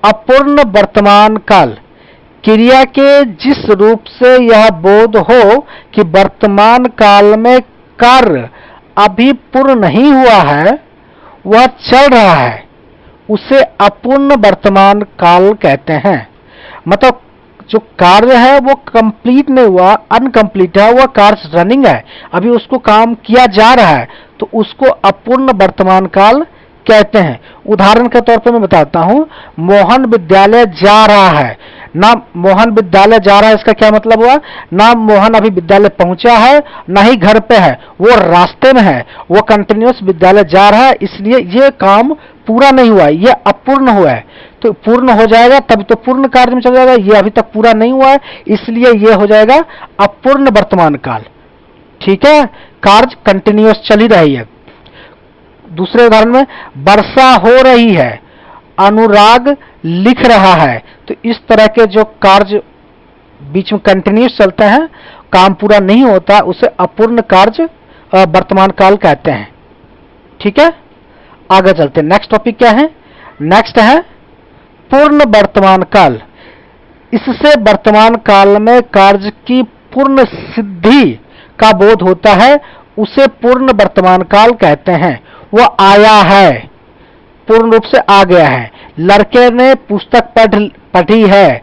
अपूर्ण वर्तमान काल। क्रिया के जिस रूप से यह बोध हो कि वर्तमान काल में कार्य अभी पूर्ण नहीं हुआ है, वह चल रहा है, उसे अपूर्ण वर्तमान काल कहते हैं। मतलब जो कार्य है वो कंप्लीट नहीं हुआ, अनकंप्लीट है, वह कार्य रनिंग है, अभी उसको काम किया जा रहा है, तो उसको अपूर्ण वर्तमान काल कहते हैं। उदाहरण के तौर पर मैं बताता हूं, मोहन विद्यालय जा रहा है, ना मोहन विद्यालय जा रहा है इसका क्या मतलब हुआ, ना मोहन अभी विद्यालय पहुंचा है ना ही घर पे है, वो रास्ते में है, वो कंटिन्यूअस विद्यालय जा रहा है, इसलिए ये काम पूरा नहीं हुआ है, ये अपूर्ण हुआ है। तो पूर्ण हो जाएगा तब तो पूर्ण कार्य में चला जाएगा, ये अभी तक पूरा नहीं हुआ है, इसलिए ये हो जाएगा अपूर्ण वर्तमान काल। ठीक है, कार्य कंटिन्यूअस चल ही रही है। दूसरे उदाहरण में वर्षा हो रही है, अनुराग लिख रहा है, तो इस तरह के जो कार्य बीच में कंटिन्यूअस चलते हैं, काम पूरा नहीं होता, उसे अपूर्ण कार्य वर्तमान काल कहते हैं। ठीक है, आगे चलते हैं। नेक्स्ट टॉपिक क्या है, नेक्स्ट है पूर्ण वर्तमान काल। इससे वर्तमान काल में कार्य की पूर्ण सिद्धि का बोध होता है, उसे पूर्ण वर्तमान काल कहते हैं। वह आया है, पूर्ण रूप से आ गया है। लड़के ने पुस्तक पढ़ी है,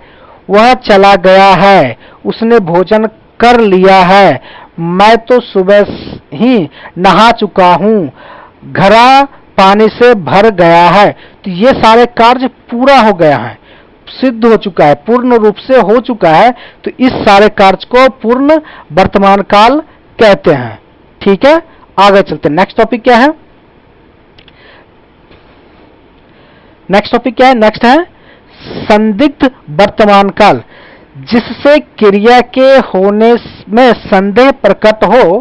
वह चला गया है, उसने भोजन कर लिया है, मैं तो सुबह ही नहा चुका हूं, घड़ा पानी से भर गया है। तो ये सारे कार्य पूरा हो गया है, सिद्ध हो चुका है, पूर्ण रूप से हो चुका है, तो इस सारे कार्य को पूर्ण वर्तमान काल कहते हैं। ठीक है, आगे चलते हैं। नेक्स्ट टॉपिक क्या है, नेक्स्ट टॉपिक क्या है, नेक्स्ट है संदिग्ध वर्तमान काल। जिससे क्रिया के होने में संदेह प्रकट हो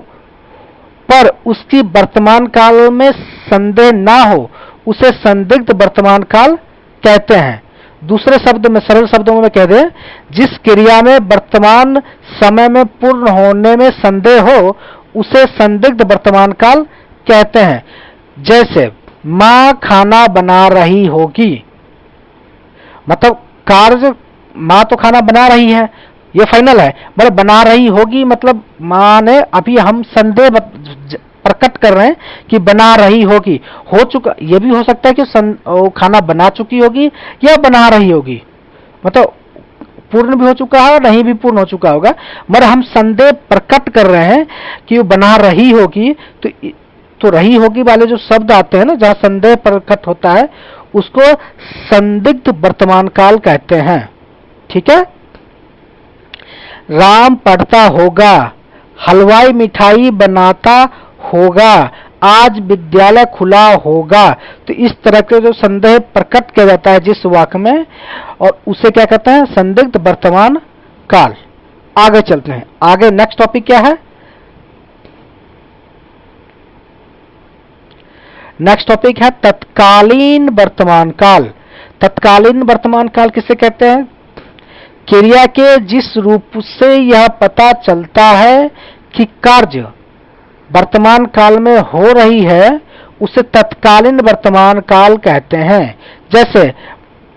पर उसकी वर्तमान काल में संदेह ना हो, उसे संदिग्ध वर्तमान काल कहते हैं। दूसरे शब्द में, सरल शब्दों में कह दें, जिस क्रिया में वर्तमान समय में पूर्ण होने में संदेह हो, उसे संदिग्ध वर्तमान काल कहते हैं। जैसे मां खाना बना रही होगी, मतलब कार्य मां तो खाना बना रही है, ये फाइनल है, पर बना रही होगी मतलब मां ने, अभी हम संदेह प्रकट कर रहे हैं कि बना रही होगी, हो चुका, यह भी हो सकता है कि खाना बना चुकी होगी या बना रही होगी, मतलब पूर्ण भी हो चुका है और नहीं भी पूर्ण हो चुका होगा, मगर हम संदेह प्रकट कर रहे हैं कि वो बना रही होगी। तो रही होगी वाले जो शब्द आते हैं ना, जहां संदेह प्रकट होता है, उसको संदिग्ध वर्तमान काल कहते हैं। ठीक है, राम पढ़ता होगा, हलवाई मिठाई बनाता होगा, आज विद्यालय खुला होगा। तो इस तरह के जो संदेह प्रकट किया जाता है जिस वाक्य में, और उसे क्या कहते हैं, संदिग्ध वर्तमान काल। आगे चलते हैं, आगे नेक्स्ट टॉपिक क्या है, नेक्स्ट टॉपिक है तत्कालीन वर्तमान काल। तत्कालीन वर्तमान काल किसे कहते हैं, क्रिया के जिस रूप से यह पता चलता है कि कार्य वर्तमान काल में हो रही है, उसे तत्कालीन वर्तमान काल कहते हैं। जैसे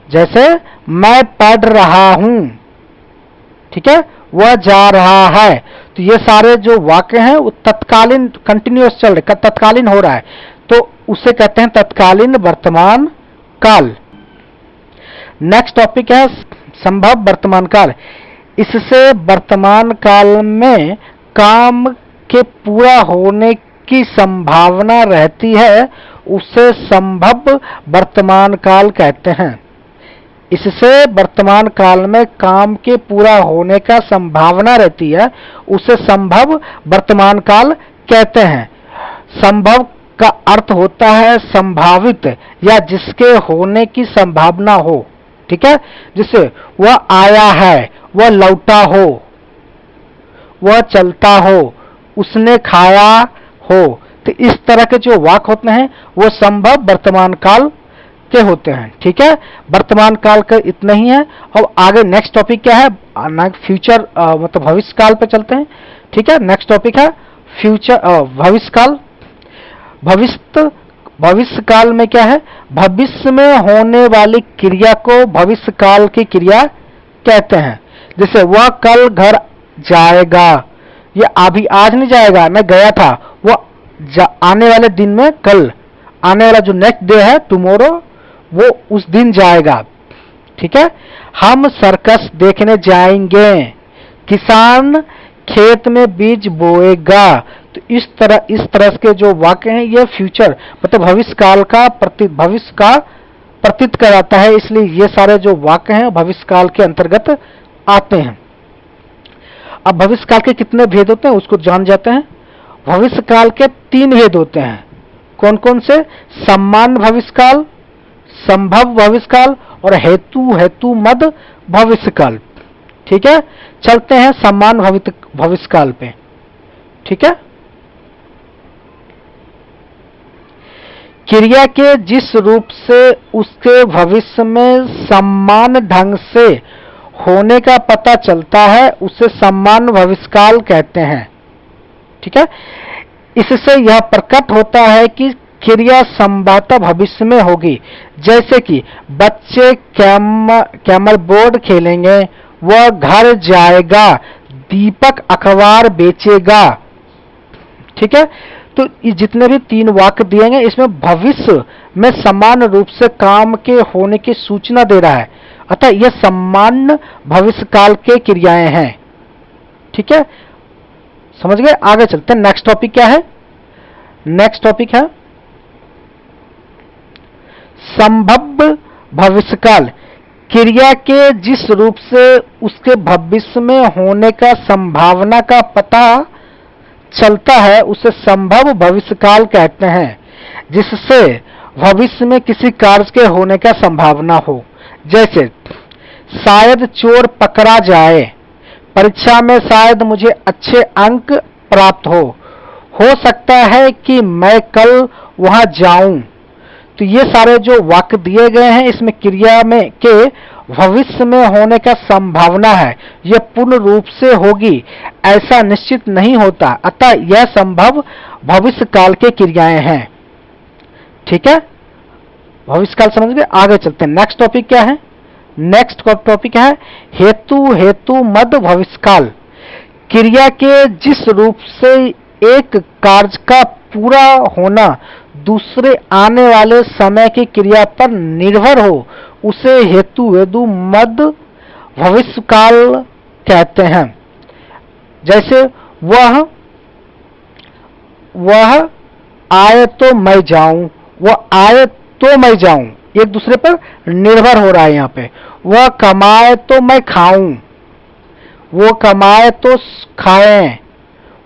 जैसे मैं पढ़ रहा हूं, ठीक है, वह जा रहा है, तो ये सारे जो वाक्य हैं वो तत्कालीन, कंटिन्यूअस चल रहे, तत्कालीन हो रहा है, तो उसे कहते हैं तत्कालीन वर्तमान काल। नेक्स्ट टॉपिक है संभव वर्तमान काल। इससे वर्तमान काल में काम के पूरा होने की संभावना रहती है उसे संभव वर्तमान काल कहते हैं। इससे वर्तमान काल में काम के पूरा होने का संभावना रहती है उसे संभव वर्तमान काल कहते हैं। संभव का अर्थ होता है संभावित या जिसके होने की संभावना हो। ठीक है, जिससे वह आया है, वह लौटा हो, वह चलता हो, उसने खाया हो। तो इस तरह के जो वाक्य होते हैं वो संभव वर्तमान काल के होते हैं। ठीक है, वर्तमान काल का इतना ही है। अब आगे नेक्स्ट टॉपिक क्या है, फ्यूचर मतलब भविष्य काल पे चलते हैं। ठीक है, नेक्स्ट टॉपिक है फ्यूचर भविष्य काल। भविष्य काल में क्या है, भविष्य में होने वाली क्रिया को भविष्य काल की क्रिया कहते हैं। जैसे वह कल घर जाएगा, ये अभी आज नहीं जाएगा, मैं गया था, वो आने वाले दिन में, कल आने वाला जो नेक्स्ट डे है टुमारो, वो उस दिन जाएगा। ठीक है, हम सर्कस देखने जाएंगे, किसान खेत में बीज बोएगा। तो इस तरह के जो वाक्य हैं ये फ्यूचर मतलब भविष्य काल का भविष्य का प्रतीत कराता है, इसलिए ये सारे जो वाक्य हैं भविष्य काल के अंतर्गत आते हैं। अब भविष्य काल के कितने भेद होते हैं उसको जान जाते हैं। भविष्य काल के 3 भेद होते हैं। कौन कौन से, सामान्य भविष्य काल, संभव भविष्य काल और हेतु मद भविष्य काल। ठीक है, चलते हैं सामान्य भविष्य काल पे। ठीक है, क्रिया के जिस रूप से उसके भविष्य में समान ढंग से होने का पता चलता है उसे सामान्य भविष्य काल कहते हैं। ठीक है, इससे यह प्रकट होता है कि क्रिया संभवतः भविष्य में होगी। जैसे कि बच्चे कैमल बोर्ड खेलेंगे, वह घर जाएगा, दीपक अखबार बेचेगा। ठीक है, तो ये जितने भी 3 वाक्य दिए गए इसमें भविष्य में समान रूप से काम के होने की सूचना दे रहा है, अतः यह सामान्य भविष्य काल के क्रियाएं हैं। ठीक है, समझ गए। आगे चलते हैं, नेक्स्ट टॉपिक क्या है, नेक्स्ट टॉपिक है संभव भविष्य काल। क्रिया के जिस रूप से उसके भविष्य में होने का संभावना का पता चलता है उसे संभव भविष्य काल कहते हैं, जिससे भविष्य में किसी कार्य के होने का संभावना हो। जैसे शायद चोर पकड़ा जाए, परीक्षा में शायद मुझे अच्छे अंक प्राप्त हो सकता है कि मैं कल वहां जाऊं। तो ये सारे जो वाक्य दिए गए हैं इसमें क्रिया में के भविष्य में होने का संभावना है, यह पूर्ण रूप से होगी ऐसा निश्चित नहीं होता, अतः यह संभव भविष्य काल के क्रियाएं हैं। ठीक है, भविष्य काल समझ गए। आगे चलते हैं, नेक्स्ट टॉपिक क्या है, नेक्स्ट टॉपिक है हेतु मद भविष्य काल। क्रिया के जिस रूप से एक कार्य का पूरा होना दूसरे आने वाले समय की क्रिया पर निर्भर हो उसे हेतु मद भविष्य काल कहते हैं। जैसे वह आए तो मैं जाऊं, वह आए तो मैं जाऊं, एक दूसरे पर निर्भर हो रहा है यहाँ पे। वह कमाए तो मैं खाऊं, वो कमाए तो खाएं,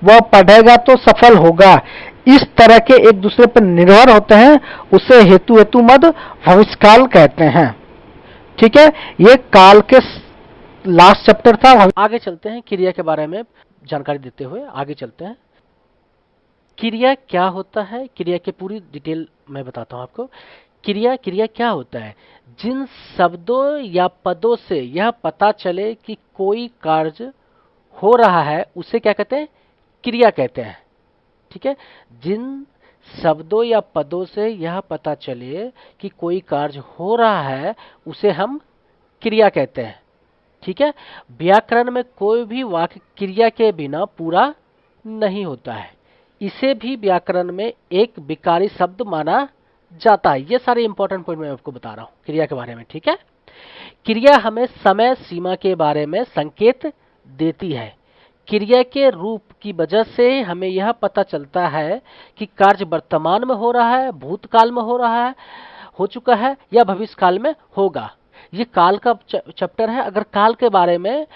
वह पढ़ेगा तो सफल होगा। इस तरह के एक दूसरे पर निर्भर होते हैं, उसे हेतु मद भविष्य काल कहते हैं। ठीक है, ये काल के लास्ट चैप्टर था। आगे चलते हैं, क्रिया के बारे में जानकारी देते हुए आगे चलते हैं। क्रिया क्या होता है, क्रिया की पूरी डिटेल मैं बताता हूं आपको। क्रिया क्या होता है, जिन शब्दों या पदों से यह पता चले कि कोई कार्य हो रहा है उसे क्या कहते हैं, क्रिया कहते हैं। ठीक है, जिन शब्दों या पदों से यह पता चले कि कोई कार्य हो रहा है उसे हम क्रिया कहते हैं। ठीक है, व्याकरण में कोई भी वाक्य क्रिया के बिना पूरा नहीं होता है, इसे भी व्याकरण में एक विकारी शब्द माना जाता है। ये सारे इंपॉर्टेंट पॉइंट मैं आपको बता रहा हूं क्रिया के बारे में। ठीक है, क्रिया हमें समय सीमा के बारे में संकेत देती है। क्रिया के रूप की वजह से हमें यह पता चलता है कि कार्य वर्तमान में हो रहा है, भूतकाल में हो रहा है, हो चुका है या भविष्यकाल में होगा। ये काल का चैप्टर है। अगर काल के बारे में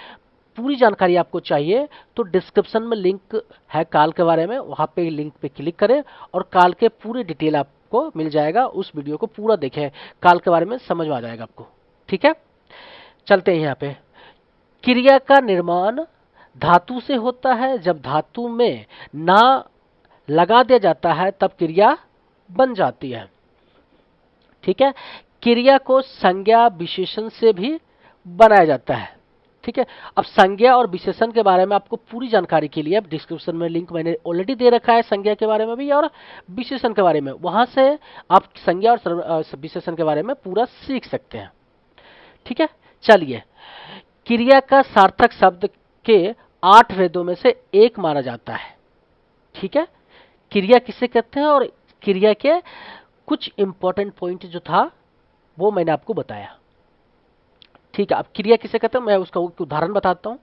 पूरी जानकारी आपको चाहिए तो डिस्क्रिप्शन में लिंक है काल के बारे में, वहाँ पे लिंक पे क्लिक करें और काल के पूरी डिटेल आपको मिल जाएगा। उस वीडियो को पूरा देखें, काल के बारे में समझ में आ जाएगा आपको। ठीक है, चलते हैं यहाँ पे। क्रिया का निर्माण धातु से होता है। जब धातु में ना लगा दिया जाता है तब क्रिया बन जाती है। ठीक है, क्रिया को संज्ञा विशेषण से भी बनाया जाता है। ठीक है, अब संज्ञा और विशेषण के बारे में आपको पूरी जानकारी के लिए डिस्क्रिप्शन में लिंक मैंने ऑलरेडी दे रखा है, संज्ञा के बारे में भी और विशेषण के बारे में। वहां से आप संज्ञा और विशेषण के बारे में पूरा सीख सकते हैं। ठीक है, चलिए। क्रिया का सार्थक शब्द के 8 भेदों में से एक माना जाता है। ठीक है, क्रिया किसे कहते हैं और क्रिया के कुछ इंपॉर्टेंट पॉइंट जो था वो मैंने आपको बताया। ठीक है, अब क्रिया किसे कहते हैं मैं उसका उदाहरण बताता हूं।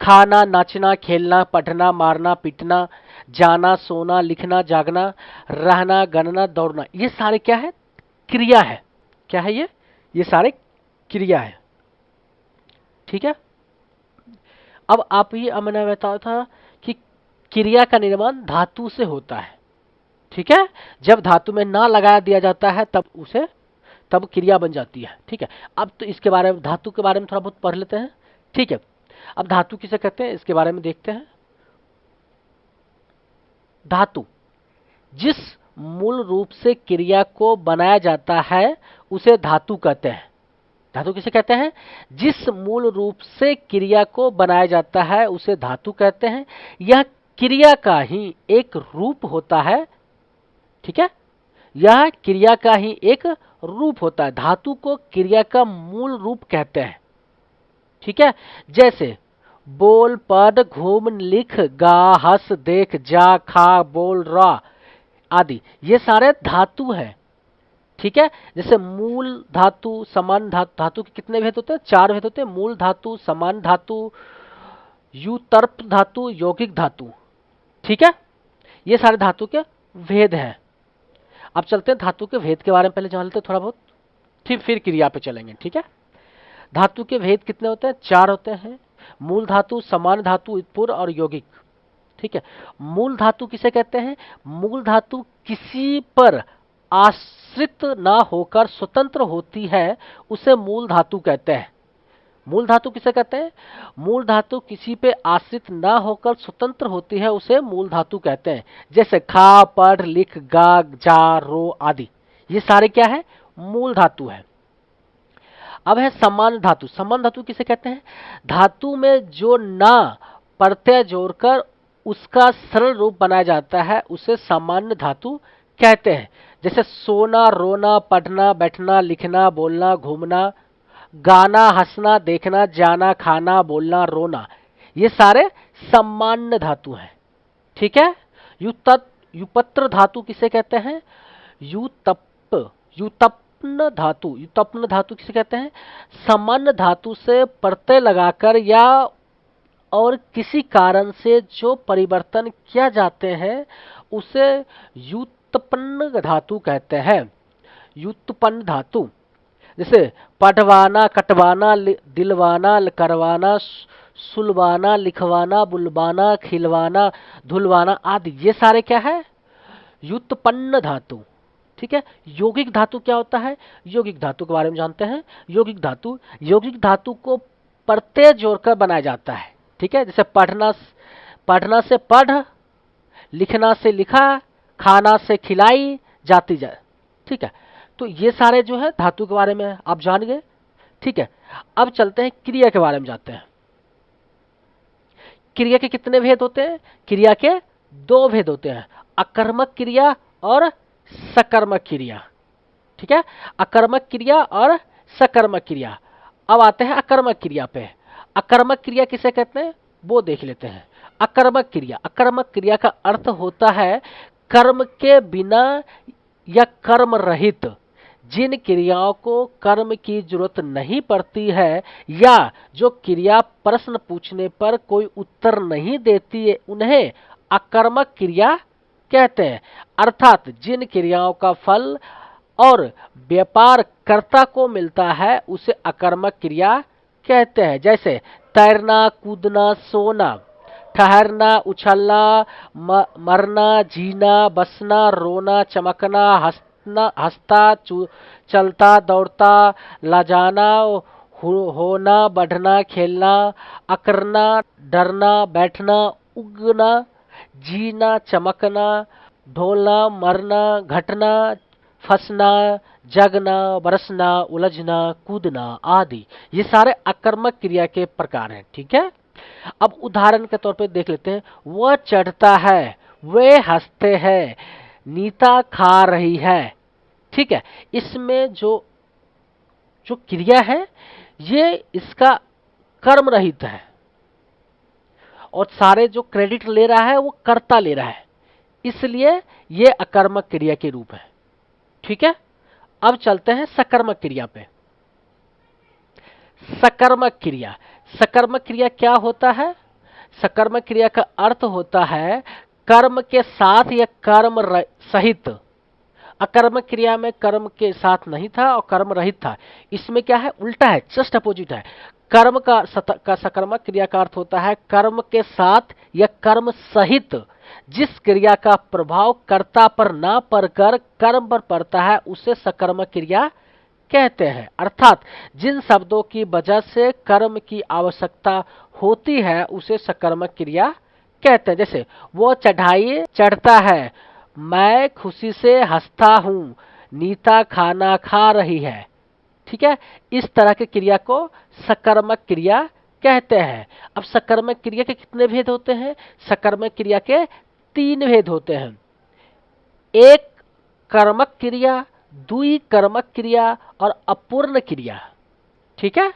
खाना, नाचना, खेलना, पढ़ना, मारना, पीटना, जाना, सोना, लिखना, जागना, रहना, गणना, दौड़ना, ये सारे क्या है? क्रिया है। क्या है ये सारे क्रिया है। ठीक है, अब आप ये मैंने बताया था कि क्रिया का निर्माण धातु से होता है। ठीक है, जब धातु में ना लगा दिया जाता है तब क्रिया बन जाती है। ठीक है, अब तो इसके बारे में, धातु के बारे में थोड़ा बहुत पढ़ लेते हैं। ठीक है, अब धातु किसे कहते हैं इसके बारे में देखते हैं। धातु जिस मूल रूप से क्रिया को बनाया जाता है उसे धातु कहते हैं। धातु किसे कहते हैं? जिस मूल रूप से क्रिया को बनाया जाता है उसे धातु कहते हैं। यह क्रिया का ही एक रूप होता है। ठीक है, यह क्रिया का ही एक रूप होता है। धातु को क्रिया का मूल रूप कहते हैं। ठीक है, जैसे बोल, पढ़, घूम, लिख, गा, हंस, देख, जा, खा, बोल, रा आदि, ये सारे धातु हैं। ठीक है, जैसे मूल धातु, समान धातु, धातु के कितने भेद होते हैं? 4 भेद होते हैं। मूल धातु, समान धातु, युतर्प धातु, यौगिक धातु। ठीक है, ये सारे धातु के भेद हैं। अब चलते हैं धातु के भेद के बारे में पहले जान लेते हैं थोड़ा बहुत, फिर क्रिया पे चलेंगे। ठीक है, धातु के भेद कितने होते हैं? 4 होते हैं। मूल धातु, समान धातु, उत्पूर्व और यौगिक। ठीक है, मूल धातु किसे कहते हैं? मूल धातु किसी पर आश्रित ना होकर स्वतंत्र होती है, उसे मूल धातु कहते हैं। मूल धातु किसे कहते हैं? मूल धातु किसी पे आश्रित ना होकर स्वतंत्र होती है, उसे मूल धातु कहते हैं। जैसे खा, पढ़, लिख, गा, जा, रो आदि, ये सारे क्या है? मूल धातु है। अब है समान धातु। समान धातु किसे कहते हैं? धातु में जो ना प्रत्यय जोड़कर उसका सरल रूप बनाया जाता है उसे सामान्य धातु कहते हैं। जैसे सोना, रोना, पढ़ना, बैठना, लिखना, बोलना, घूमना, गाना, हंसना, देखना, जाना, खाना, बोलना, रोना, ये सारे सामान्य धातु हैं। ठीक है, युपत्र धातु किसे कहते हैं? युतप्न धातु किसे कहते हैं? सामान्य धातु से प्रत्यय लगाकर या और किसी कारण से जो परिवर्तन किया जाते हैं उसे युत्पन्न धातु कहते हैं। युत्पन्न धातु जैसे पढ़वाना, कटवाना, दिलवाना, करवाना, सुलवाना, लिखवाना, बुलवाना, खिलवाना, धुलवाना आदि, ये सारे क्या है? युत्पन्न धातु। ठीक है, यौगिक धातु क्या होता है? यौगिक धातु के बारे में जानते हैं। यौगिक धातु को प्रत्यय जोड़कर बनाया जाता है। ठीक है, जैसे पढ़ना से पढ़, लिखना से लिखा, खाना से खिलाई, जाती जाए। ठीक है, तो ये सारे जो है धातु के बारे में आप जान गए। ठीक है, अब चलते हैं क्रिया के बारे में जानते हैं। क्रिया के कितने भेद होते हैं? क्रिया के 2 भेद होते हैं, अकर्मक क्रिया और सकर्मक क्रिया। ठीक है, अकर्मक क्रिया और सकर्मक क्रिया। अब आते हैं अकर्मक क्रिया पे। अकर्मक क्रिया किसे कहते हैं वो देख लेते हैं। अकर्मक क्रिया का अर्थ होता है कर्म के बिना या कर्म रहित। जिन क्रियाओं को कर्म की जरूरत नहीं पड़ती है या जो क्रिया प्रश्न पूछने पर कोई उत्तर नहीं देती है उन्हें अकर्मक क्रिया कहते हैं। अर्थात जिन क्रियाओं का फल और व्यापार कर्ता को मिलता है उसे अकर्मक क्रिया कहते हैं। जैसे तैरना, कूदना, सोना, ठहरना, उछलना, मरना, जीना, बसना, रोना, चमकना, हंसता, चलता, दौड़ता, लजाना, होना, बढ़ना, खेलना, अकरना, डरना, बैठना, उगना, जीना, चमकना, ढोलना, मरना, घटना, फंसना, जगना, बरसना, उलझना, कूदना आदि ये सारे अकर्मक क्रिया के प्रकार हैं। ठीक है, अब उदाहरण के तौर पे देख लेते हैं। वह चढ़ता है, वे हंसते हैं, नीता खा रही है। ठीक है, इसमें जो जो क्रिया है ये इसका कर्म रहित है और सारे जो क्रेडिट ले रहा है वो कर्ता ले रहा है, इसलिए ये अकर्मक क्रिया के रूप है। ठीक है, अब चलते हैं सकर्मक क्रिया पे। सकर्मक क्रिया, सकर्मक क्रिया क्या होता है? सकर्मक क्रिया का अर्थ होता है कर्म के साथ या कर्म सहित। अकर्मक क्रिया में कर्म के साथ नहीं था और कर्म रहित था, इसमें क्या है, उल्टा है, जस्ट अपोजिट है। कर्म का सकर्मक क्रिया का अर्थ होता है कर्म के साथ या कर्म सहित जिस क्रिया का प्रभाव कर्ता पर ना पड़कर कर्म पर पड़ता है उसे सकर्मक क्रिया कहते हैं। अर्थात जिन शब्दों की वजह से कर्म की आवश्यकता होती है उसे सकर्मक क्रिया कहते हैं। जैसे वो चढ़ाई चढ़ता है, मैं खुशी से हंसता हूं, नीता खाना खा रही है। ठीक है, इस तरह की क्रिया को सकर्मक क्रिया कहते हैं। अब सकर्मक क्रिया के कितने भेद होते हैं? सकर्मक क्रिया के 3 भेद होते हैं। एक कर्मक क्रिया, दुई कर्मक क्रिया और अपूर्ण क्रिया। ठीक है,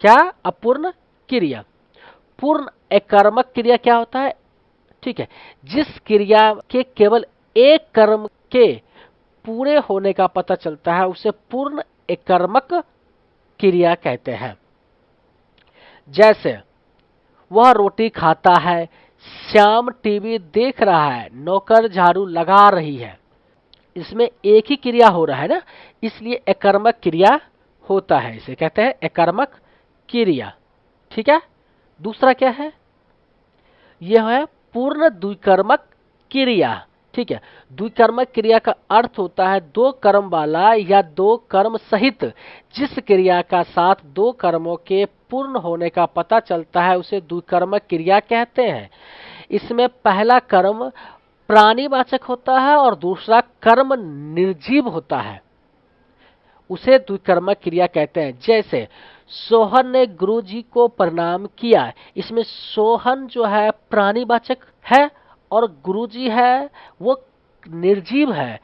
क्या? अपूर्ण क्रिया। पूर्ण अकर्मक क्रिया क्या होता है? ठीक है, जिस क्रिया के केवल एक कर्म के पूरे होने का पता चलता है उसे पूर्ण अकर्मक क्रिया कहते हैं। जैसे वह रोटी खाता है, श्याम टीवी देख रहा है, नौकर झाड़ू लगा रही है। इसमें एक ही क्रिया हो रहा है ना, इसलिए अकर्मक क्रिया होता है, इसे कहते हैं अकर्मक क्रिया। ठीक है, दूसरा क्या है? यह है पूर्ण द्विकर्मक क्रिया। ठीक है, द्विकर्मक क्रिया का अर्थ होता है 2 कर्म वाला या 2 कर्म सहित जिस क्रिया का साथ 2 कर्मों के पूर्ण होने का पता चलता है उसे द्विकर्मक क्रिया कहते हैं। इसमें पहला कर्म प्राणीवाचक होता है और दूसरा कर्म निर्जीव होता है, उसे द्विकर्मक क्रिया कहते हैं। जैसे सोहन ने गुरुजी को प्रणाम किया, इसमें सोहन जो है प्राणीवाचक है और गुरुजी है वो निर्जीव है।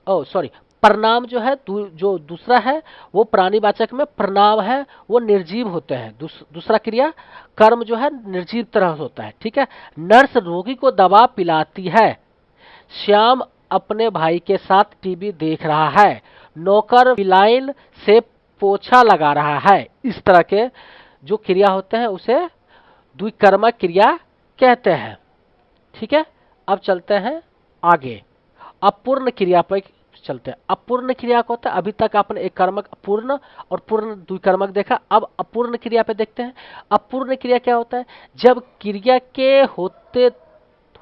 ओ सॉरी, प्रणाम जो है जो दूसरा है वो प्राणीवाचक में प्रणाम है वो निर्जीव होते हैं। दूसरा क्रिया कर्म जो है निर्जीव तरह होता है। ठीक है, नर्स रोगी को दवा पिलाती है, श्याम अपने भाई के साथ टीवी देख रहा है, नौकर फिनाइल से पोछा लगा रहा है। इस तरह के जो क्रिया होते हैं उसे द्विकर्मक क्रिया कहते हैं। ठीक है, अब चलते हैं आगे, अपूर्ण क्रिया पर चलते हैं। अपूर्ण क्रिया को होता है, अभी तक आपने एक कर्मक पूर्ण और पूर्ण द्विकर्मक देखा, अब अपूर्ण क्रिया पे देखते हैं। अपूर्ण क्रिया क्या होता है? जब क्रिया के होते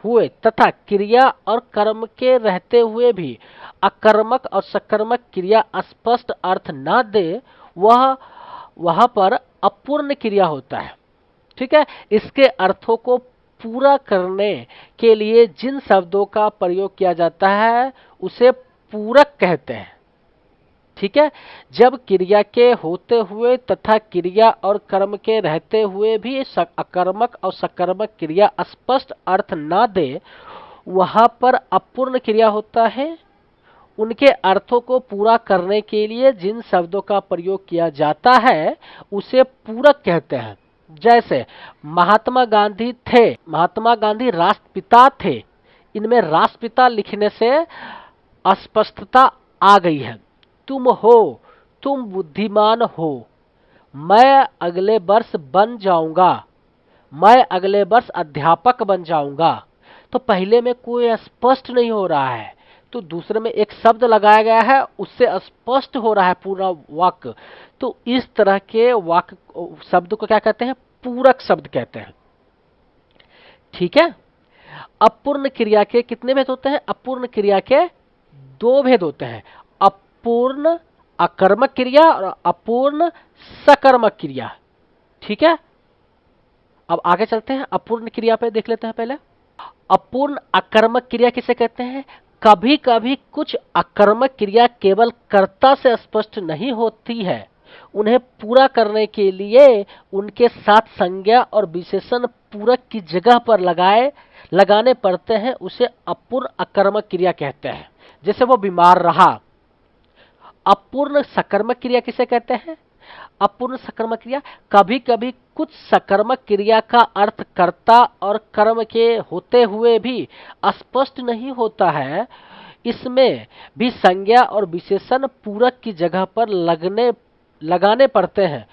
हुए तथा क्रिया और कर्म के रहते हुए भी अकर्मक और सकर्मक क्रिया स्पष्ट अर्थ न दे वह पर अपूर्ण क्रिया होता है। ठीक है, इसके अर्थों को पूरा करने के लिए जिन शब्दों का प्रयोग किया जाता है उसे पूरक कहते हैं। ठीक है, जब क्रिया के होते हुए तथा क्रिया और कर्म के रहते हुए भी अकर्मक और सकर्मक क्रिया स्पष्ट अर्थ न दे वहां पर अपूर्ण क्रिया होता है। उनके अर्थों को पूरा करने के लिए जिन शब्दों का प्रयोग किया जाता है उसे पूरक कहते हैं। जैसे महात्मा गांधी थे, महात्मा गांधी राष्ट्रपिता थे, इनमें राष्ट्रपिता लिखने से अस्पष्टता आ गई है। तुम हो, तुम बुद्धिमान हो, मैं अगले वर्ष बन जाऊंगा, मैं अगले वर्ष अध्यापक बन जाऊंगा। तो पहले में कोई स्पष्ट नहीं हो रहा है, तो दूसरे में एक शब्द लगाया गया है, उससे स्पष्ट हो रहा है पूरा वाक्य। तो इस तरह के वाक्य शब्द को क्या कहते हैं? पूरक शब्द कहते हैं। ठीक है। अपूर्ण क्रिया के कितने भेद होते हैं? अपूर्ण क्रिया के दो भेद होते हैं, अपूर्ण अकर्मक क्रिया और अपूर्ण सकर्मक क्रिया। ठीक है। अब आगे चलते हैं, अपूर्ण क्रिया पे देख लेते हैं पहले। अपूर्ण अकर्मक क्रिया किसे कहते हैं? कभी कभी कुछ अकर्मक क्रिया केवल कर्ता से स्पष्ट नहीं होती है, उन्हें पूरा करने के लिए उनके साथ संज्ञा और विशेषण पूरक की जगह पर लगाने पड़ते हैं, उसे अपूर्ण अकर्मक क्रिया कहते हैं। जैसे वो बीमार रहा। अपूर्ण सकर्मक क्रिया किसे कहते हैं? अपूर्ण सकर्मक क्रिया, कभी कभी कुछ सकर्मक क्रिया का अर्थ कर्ता और कर्म के होते हुए भी स्पष्ट नहीं होता है, इसमें भी संज्ञा और विशेषण पूरक की जगह पर लगाने पड़ते हैं,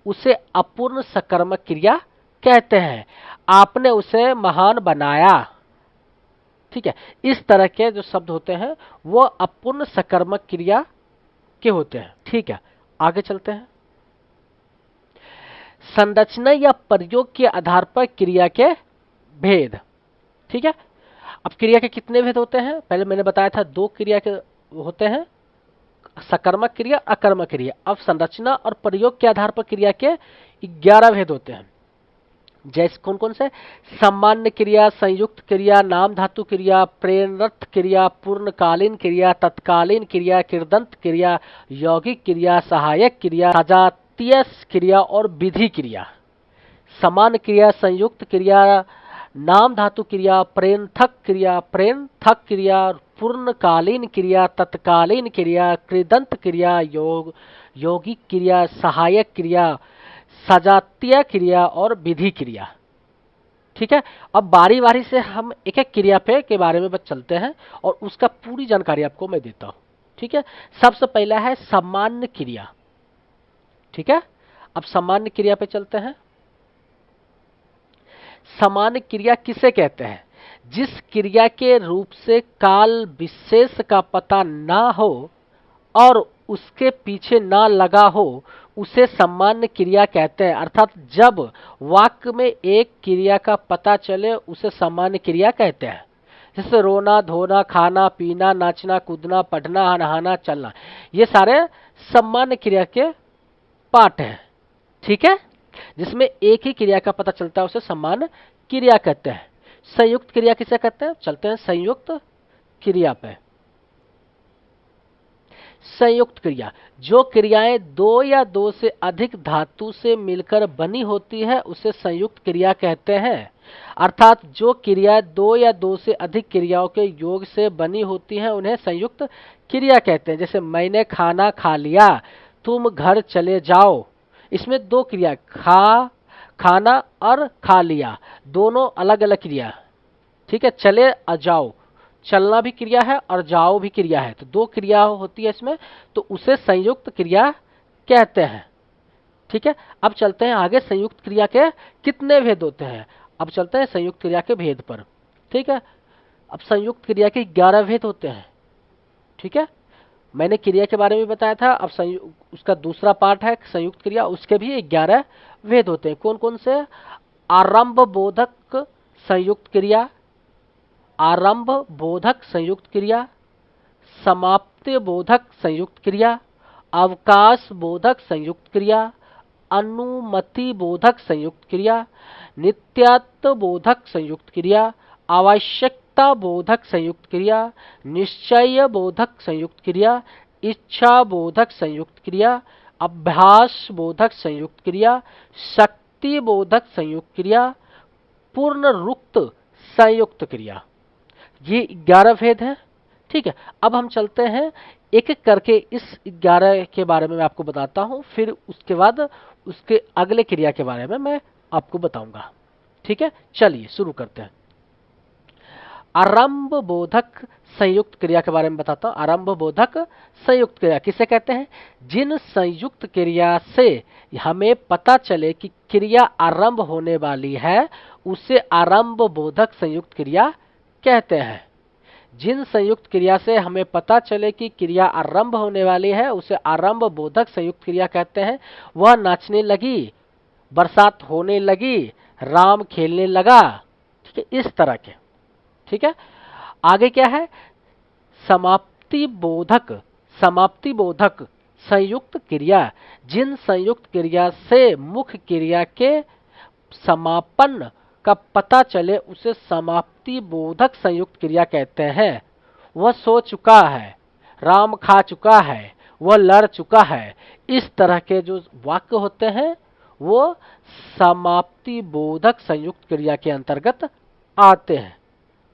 उसे अपूर्ण सकर्मक क्रिया कहते हैं। आपने उसे महान बनाया। ठीक है। इस तरह के जो शब्द होते हैं वो अपूर्ण सकर्मक क्रिया के होते हैं। ठीक है। आगे चलते हैं। संरचना या प्रयोग के आधार पर क्रिया के भेद। ठीक है। अब क्रिया के कितने भेद होते हैं? पहले मैंने बताया था दो क्रिया के होते हैं, सकर्मक क्रिया, अकर्मक क्रिया। अब संरचना और प्रयोग के आधार पर क्रिया के 11 भेद होते हैं। जैसे कौन कौन से? सामान्य क्रिया, संयुक्त क्रिया, नाम धातु क्रिया, प्रेरक क्रिया, पूर्णकालीन क्रिया, तत्कालीन क्रिया, कृदंत क्रिया, यौगिक क्रिया, सहायक क्रिया, सजातीय क्रिया और विधि क्रिया। समान क्रिया, संयुक्त क्रिया, नाम धातु क्रिया, प्रेरक क्रिया, पूर्णकालीन क्रिया, तत्कालीन क्रिया, कृदंत क्रिया, यौगिक क्रिया, सहायक क्रिया, सजातीय क्रिया और विधि क्रिया। ठीक है। अब बारी बारी से हम एक एक क्रिया पे के बारे में बस चलते हैं और उसका पूरी जानकारी आपको मैं देता हूं। ठीक है। सबसे पहला है सामान्य क्रिया। ठीक है। अब सामान्य क्रिया पे चलते हैं। सामान्य क्रिया किसे कहते हैं? जिस क्रिया के रूप से काल विशेष का पता ना हो और उसके पीछे ना लगा हो, उसे सामान्य क्रिया कहते हैं। अर्थात जब वाक्य में एक क्रिया का पता चले उसे सामान्य क्रिया कहते हैं। जैसे रोना, धोना, खाना, पीना, नाचना, कूदना, पढ़ना, नहाना, चलना, ये सारे सामान्य क्रिया के पार्ट हैं। ठीक है। जिसमें एक ही क्रिया का पता चलता है उसे सामान्य क्रिया कहते हैं। संयुक्त क्रिया किसे कहते हैं? चलते हैं संयुक्त क्रिया पे। संयुक्त क्रिया, जो क्रियाएं दो या दो से अधिक धातु से मिलकर बनी होती है उसे संयुक्त क्रिया कहते हैं। अर्थात जो क्रिया दो या दो से अधिक क्रियाओं के योग से बनी होती है उन्हें संयुक्त क्रिया कहते हैं। जैसे मैंने खाना खा लिया, तुम घर चले जाओ। इसमें दो क्रिया, खाना और खा लिया, दोनों अलग अलग क्रिया। ठीक है। चले और जाओ, चलना भी क्रिया है और जाओ भी क्रिया है, तो दो क्रिया होती है इसमें, तो उसे संयुक्त क्रिया कहते हैं। ठीक है। अब चलते हैं आगे, संयुक्त क्रिया के कितने भेद होते हैं? अब चलते हैं संयुक्त क्रिया के भेद पर। ठीक है। अब संयुक्त क्रिया के 11 भेद होते हैं। ठीक है। मैंने क्रिया के बारे में बताया था, अब उसका दूसरा पार्ट है संयुक्त क्रिया, उसके भी 11 भेद होते हैं। कौन कौन से? आरंभ बोधक संयुक्त क्रिया, आरंभ बोधक संयुक्त क्रिया, समाप्ति बोधक संयुक्त क्रिया, अवकाश बोधक संयुक्त क्रिया, अनुमति बोधक संयुक्त क्रिया, नित्यत्व बोधक संयुक्त क्रिया, आवश्यकता बोधक संयुक्त क्रिया, निश्चय बोधक संयुक्त क्रिया, इच्छा बोधक संयुक्त क्रिया, अभ्यास बोधक संयुक्त क्रिया, शक्ति बोधक संयुक्त क्रिया, पूर्णरुक्त संयुक्त क्रिया। ये 11 भेद हैं। ठीक है। अब हम चलते हैं एक एक करके इस 11 के बारे में मैं आपको बताता हूं, फिर उसके बाद उसके अगले क्रिया के बारे में मैं आपको बताऊंगा। ठीक है। चलिए शुरू करते हैं। आरंभ बोधक संयुक्त क्रिया के बारे में बताता हूं। आरंभ बोधक संयुक्त क्रिया किसे कहते हैं? जिन संयुक्त क्रिया से हमें पता चले कि क्रिया आरंभ होने वाली है उसे आरंभ बोधक संयुक्त क्रिया कहते हैं। जिन संयुक्त क्रिया से हमें पता चले कि क्रिया आरंभ होने वाली है उसे आरंभ बोधक संयुक्त क्रिया कहते हैं। वह नाचने लगी, बरसात होने लगी, राम खेलने लगा, ठीक है, इस तरह के। ठीक है, आगे क्या है? समाप्ति बोधक संयुक्त क्रिया। जिन संयुक्त क्रिया से मुख्य क्रिया के समापन का पता चले उसे समाप्ति बोधक संयुक्त क्रिया कहते हैं। वह सो चुका है, राम खा चुका है, वह लड़ चुका है, इस तरह के जो वाक्य होते हैं वो समाप्ति बोधक संयुक्त क्रिया के अंतर्गत आते हैं।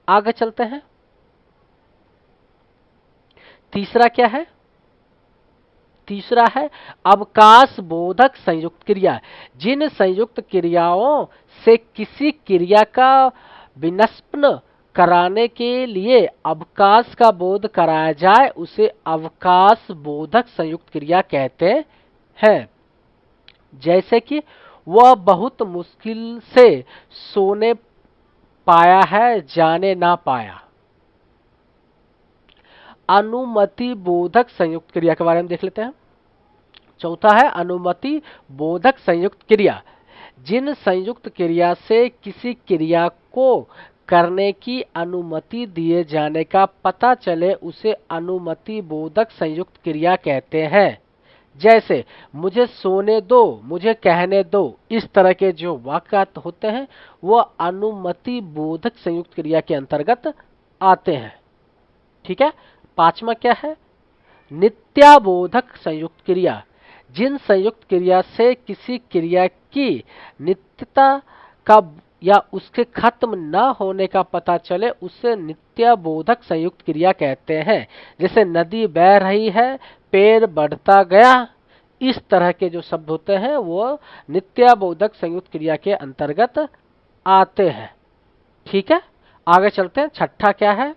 आगे चलते हैं। तीसरा क्या है? तीसरा है अवकाश बोधक संयुक्त क्रिया। जिन संयुक्त क्रियाओं से किसी क्रिया का विनष्पन कराने के लिए अवकाश का बोध कराया जाए उसे अवकाश बोधक संयुक्त क्रिया कहते हैं। जैसे कि वह बहुत मुश्किल से सोने पाया है, जाने ना पाया। अनुमति बोधक संयुक्त क्रिया के बारे में देख लेते हैं। चौथा है अनुमति बोधक संयुक्त क्रिया। जिन संयुक्त क्रिया से किसी क्रिया को करने की अनुमति दिए जाने का पता चले उसे अनुमति बोधक संयुक्त क्रिया कहते हैं। जैसे मुझे सोने दो, मुझे कहने दो, इस तरह के जो वाक्य होते हैं वो अनुमति बोधक संयुक्त क्रिया के अंतर्गत आते हैं। ठीक है, पांचवा क्या है? नित्याबोधक संयुक्त क्रिया। जिन संयुक्त क्रिया से किसी क्रिया की नित्यता का या उसके खत्म न होने का पता चले उसे नित्याबोधक संयुक्त क्रिया कहते हैं। जैसे नदी बह रही है, पेड़ बढ़ता गया, इस तरह के जो शब्द होते हैं वो नित्याबोधक संयुक्त क्रिया के अंतर्गत आते हैं। ठीक है, आगे चलते हैं। छठा क्या है?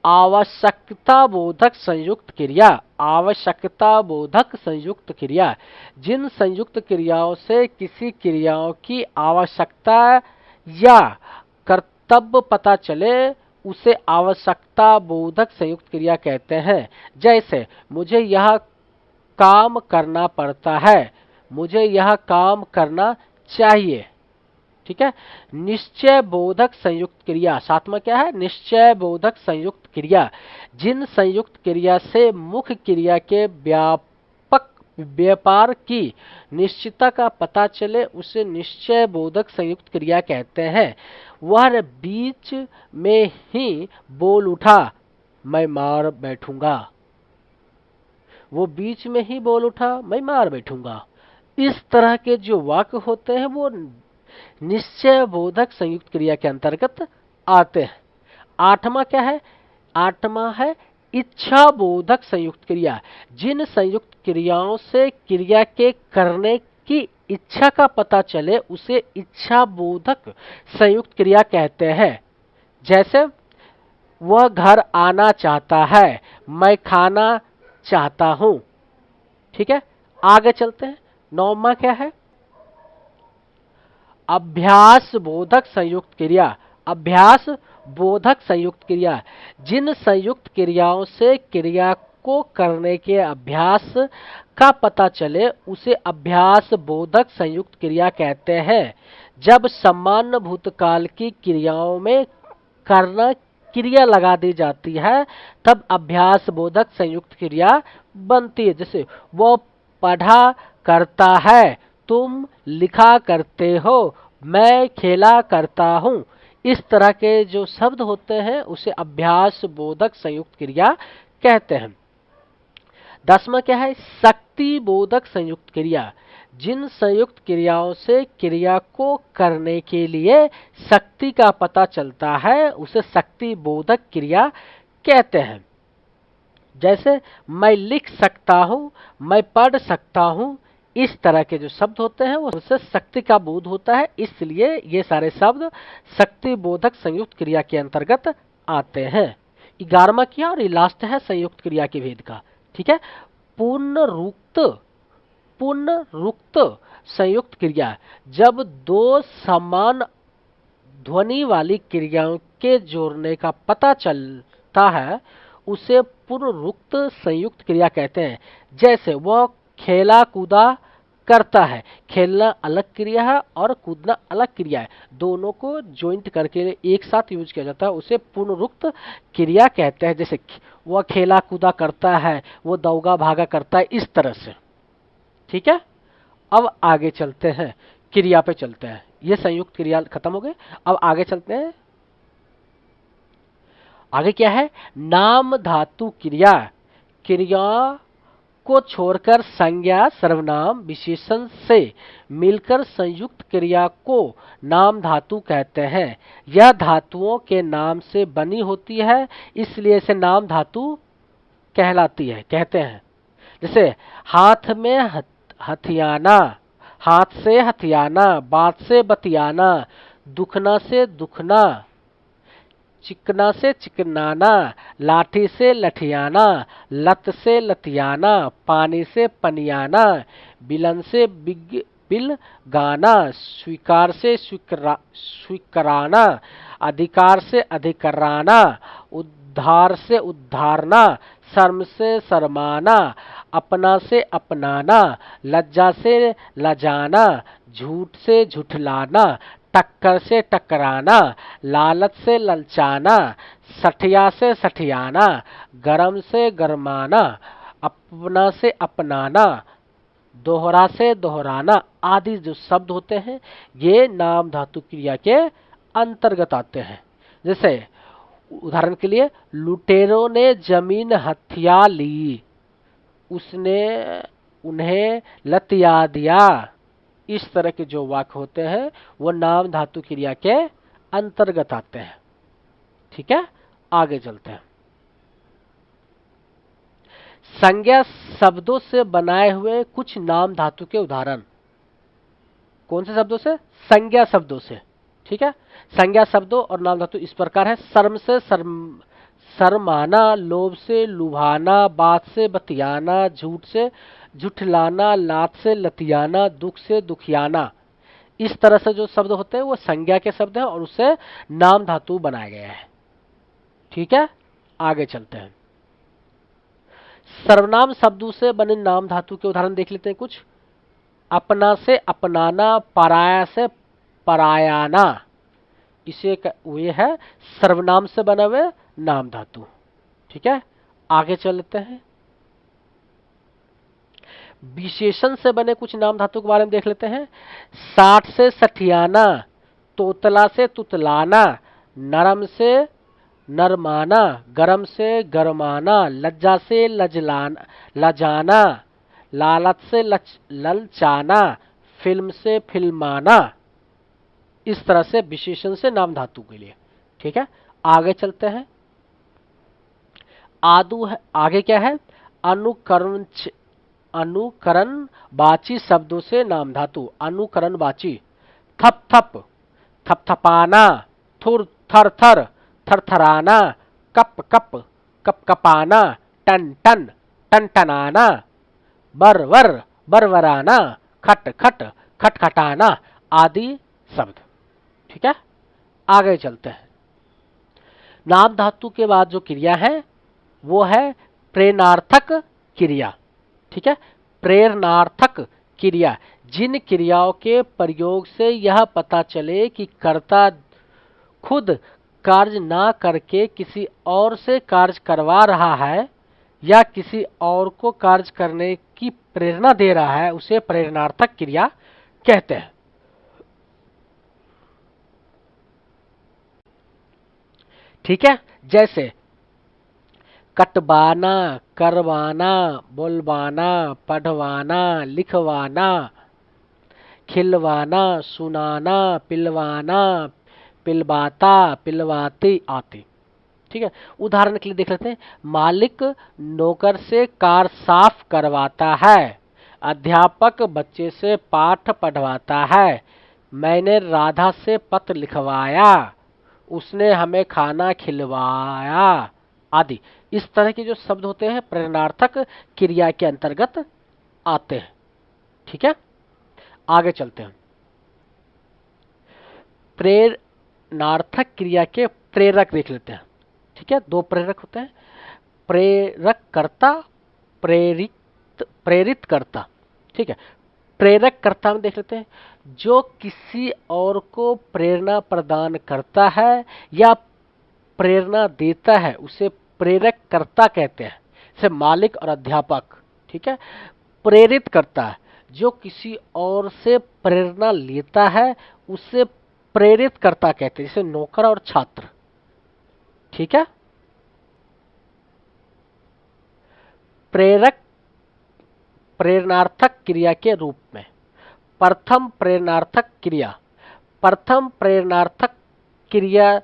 आवश्यकता बोधक संयुक्त क्रिया। आवश्यकता बोधक संयुक्त क्रिया। जिन संयुक्त क्रियाओं से किसी क्रियाओं की आवश्यकता या कर्तव्य पता चले उसे आवश्यकता बोधक संयुक्त क्रिया कहते हैं। जैसे मुझे यह काम करना पड़ता है, मुझे यह काम करना चाहिए। ठीक है, निश्चय बोधक संयुक्त क्रिया। सातवां क्या है? निश्चय बोधक संयुक्त क्रिया। जिन संयुक्त क्रिया से मुख्य क्रिया के व्यापक व्यापार की निश्चितता का पता चले उसे निश्चय बोधक संयुक्त क्रिया कहते हैं। वह बीच में ही बोल उठा, मैं मार बैठूंगा। वो बीच में ही बोल उठा, मैं मार बैठूंगा। इस तरह के जो वाक्य होते हैं वो निश्चय बोधक संयुक्त क्रिया के अंतर्गत आते हैं। आठवां क्या है? आठवां है इच्छा बोधक संयुक्त क्रिया। जिन संयुक्त क्रियाओं से क्रिया के करने की इच्छा का पता चले उसे इच्छा बोधक संयुक्त क्रिया कहते हैं। जैसे वह घर आना चाहता है, मैं खाना चाहता हूं। ठीक है, आगे चलते हैं। नौवां क्या है? अभ्यास बोधक संयुक्त क्रिया। अभ्यास बोधक संयुक्त क्रिया। जिन संयुक्त क्रियाओं से क्रिया को करने के अभ्यास का पता चले उसे अभ्यास बोधक संयुक्त क्रिया कहते हैं। जब सामान्य भूतकाल की क्रियाओं में करना क्रिया लगा दी जाती है तब अभ्यास बोधक संयुक्त क्रिया बनती है। जैसे वो पढ़ा करता है, तुम लिखा करते हो, मैं खेला करता हूं। इस तरह के जो शब्द होते हैं उसे अभ्यास बोधक संयुक्त क्रिया कहते हैं। 10वां क्या है? शक्ति बोधक संयुक्त क्रिया। जिन संयुक्त क्रियाओं से क्रिया को करने के लिए शक्ति का पता चलता है उसे शक्ति बोधक क्रिया कहते हैं। जैसे मैं लिख सकता हूं, मैं पढ़ सकता हूं, इस तरह के जो शब्द होते हैं वो उससे शक्ति का बोध होता है, इसलिए ये सारे शब्द शक्ति बोधक संयुक्त क्रिया के अंतर्गत आते हैं। 11वां किया और ये लास्ट है संयुक्त क्रिया के भेद का। ठीक है, पुनरुक्त संयुक्त क्रिया, जब दो समान ध्वनि वाली क्रियाओं के जोड़ने का पता चलता है उसे पुनरुक्त संयुक्त क्रिया कहते हैं। जैसे वह खेला कूदा करता है, खेलना अलग क्रिया है और कूदना अलग क्रिया है, दोनों को ज्वाइंट करके एक साथ यूज किया जाता है, उसे पुनरुक्त क्रिया कहते हैं। जैसे वह खेला कूदा करता है, वो दौगा भागा करता है, इस तरह से। ठीक है, अब आगे चलते हैं, क्रिया पे चलते हैं। ये संयुक्त क्रिया खत्म हो गए, अब आगे चलते हैं। आगे क्या है, नाम धातु क्रिया। क्रिया को छोड़कर संज्ञा सर्वनाम विशेषण से मिलकर संयुक्त क्रिया को नाम धातु कहते हैं। यह धातुओं के नाम से बनी होती है, इसलिए इसे नाम धातु कहते हैं। जैसे हाथ में हथियाना, हाथ से हथियाना, बात से बतियाना, दुखना से दुखना, चिकना से चिकनाना, लाठी से लठियाना, लत से लतियाना, पानी से पनियाना, बिलन से बिल गाना, स्वीकार से स्वीकाराना, अधिकार से अधिकाराना, उद्धार से उद्धारना, शर्म से शर्माना, अपना से अपनाना, लज्जा से लजाना, झूठ से झुठलाना, टक्कर से टकराना, लालच से ललचाना, सठिया से सठियाना, गरम से गरमाना, अपना से अपनाना, दोहरा से दोहराना आदि जो शब्द होते हैं ये नाम धातु क्रिया के अंतर्गत आते हैं। जैसे उदाहरण के लिए, लुटेरों ने जमीन हथिया ली, उसने उन्हें लतिया दिया। इस तरह के जो वाक्य होते हैं वो नाम धातु क्रिया के अंतर्गत आते हैं। ठीक है, आगे चलते हैं। संज्ञा शब्दों से बनाए हुए कुछ नाम धातु के उदाहरण। कौन से शब्दों से? संज्ञा शब्दों से। ठीक है, संज्ञा शब्दों और नाम धातु इस प्रकार है। शर्म से शर्माना, लोभ से लुभाना, बात से बतियाना, झूठ से झुठलाना, लात से लतियाना, दुख से दुखियाना। इस तरह से जो शब्द होते हैं वो संज्ञा के शब्द हैं और उससे नाम धातु बनाया गया है। ठीक है, आगे चलते हैं। सर्वनाम शब्दों से बने नाम धातु के उदाहरण देख लेते हैं कुछ। अपना से अपनाना, पराया से परायाना, इसे ये है सर्वनाम से बने हुए नाम धातु। ठीक है, आगे चलते हैं। विशेषण से बने कुछ नाम धातु के बारे में देख लेते हैं। साठ से सठियाना, तोतला से तुतलाना, नरम से नरमाना, गरम से गरमाना, लज्जा से लजाना, लालच से ललचाना, फिल्म से फिल्माना। इस तरह से विशेषण से नाम धातु के लिए। ठीक है, आगे चलते हैं। आगे क्या है, अनुकरण बाची शब्दों से नाम धातु। अनुकरण बाची, थप थप, थपथपाना, थुर थर थर, थरथराना, कप कप, कपकपाना, टन टन, टनटनाना, बर वर, बरवराना, खट खट, खटखटाना आदि शब्द। ठीक है, आगे चलते हैं। नाम धातु के बाद जो क्रिया है वो है प्रेरणार्थक क्रिया। ठीक है, प्रेरणार्थक क्रिया, जिन क्रियाओं के प्रयोग से यह पता चले कि कर्ता खुद कार्य ना करके किसी और से कार्य करवा रहा है या किसी और को कार्य करने की प्रेरणा दे रहा है, उसे प्रेरणार्थक क्रिया कहते हैं। ठीक है, जैसे कटवाना, करवाना, बोलवाना, पढ़वाना, लिखवाना, खिलवाना, सुनाना, पिलवाना, पिलवाता, पिलवाती आदि। ठीक है, उदाहरण के लिए देख लेते हैं। मालिक नौकर से कार साफ करवाता है, अध्यापक बच्चे से पाठ पढ़वाता है। मैंने राधा से पत्र लिखवाया, उसने हमें खाना खिलवाया आदि। इस तरह के जो शब्द होते हैं प्रेरणार्थक क्रिया के अंतर्गत आते हैं। ठीक है, आगे चलते हैं। प्रेरणार्थक क्रिया के प्रेरक देख लेते हैं। ठीक है, दो प्रेरक होते हैं, प्रेरक कर्ता, प्रेरित कर्ता। ठीक है, प्रेरक कर्ता में देख लेते हैं, जो किसी और को प्रेरणा प्रदान करता है या प्रेरणा देता है उसे प्रेरक कर्ता कहते हैं, जैसे मालिक और अध्यापक। ठीक है, प्रेरित करता है, जो किसी और से प्रेरणा लेता है उसे प्रेरित कर्ता कहते हैं, जैसे नौकर और छात्र। ठीक है, प्रेरक प्रेरणार्थक क्रिया के रूप में प्रथम प्रेरणार्थक क्रिया। प्रथम प्रेरणार्थक क्रिया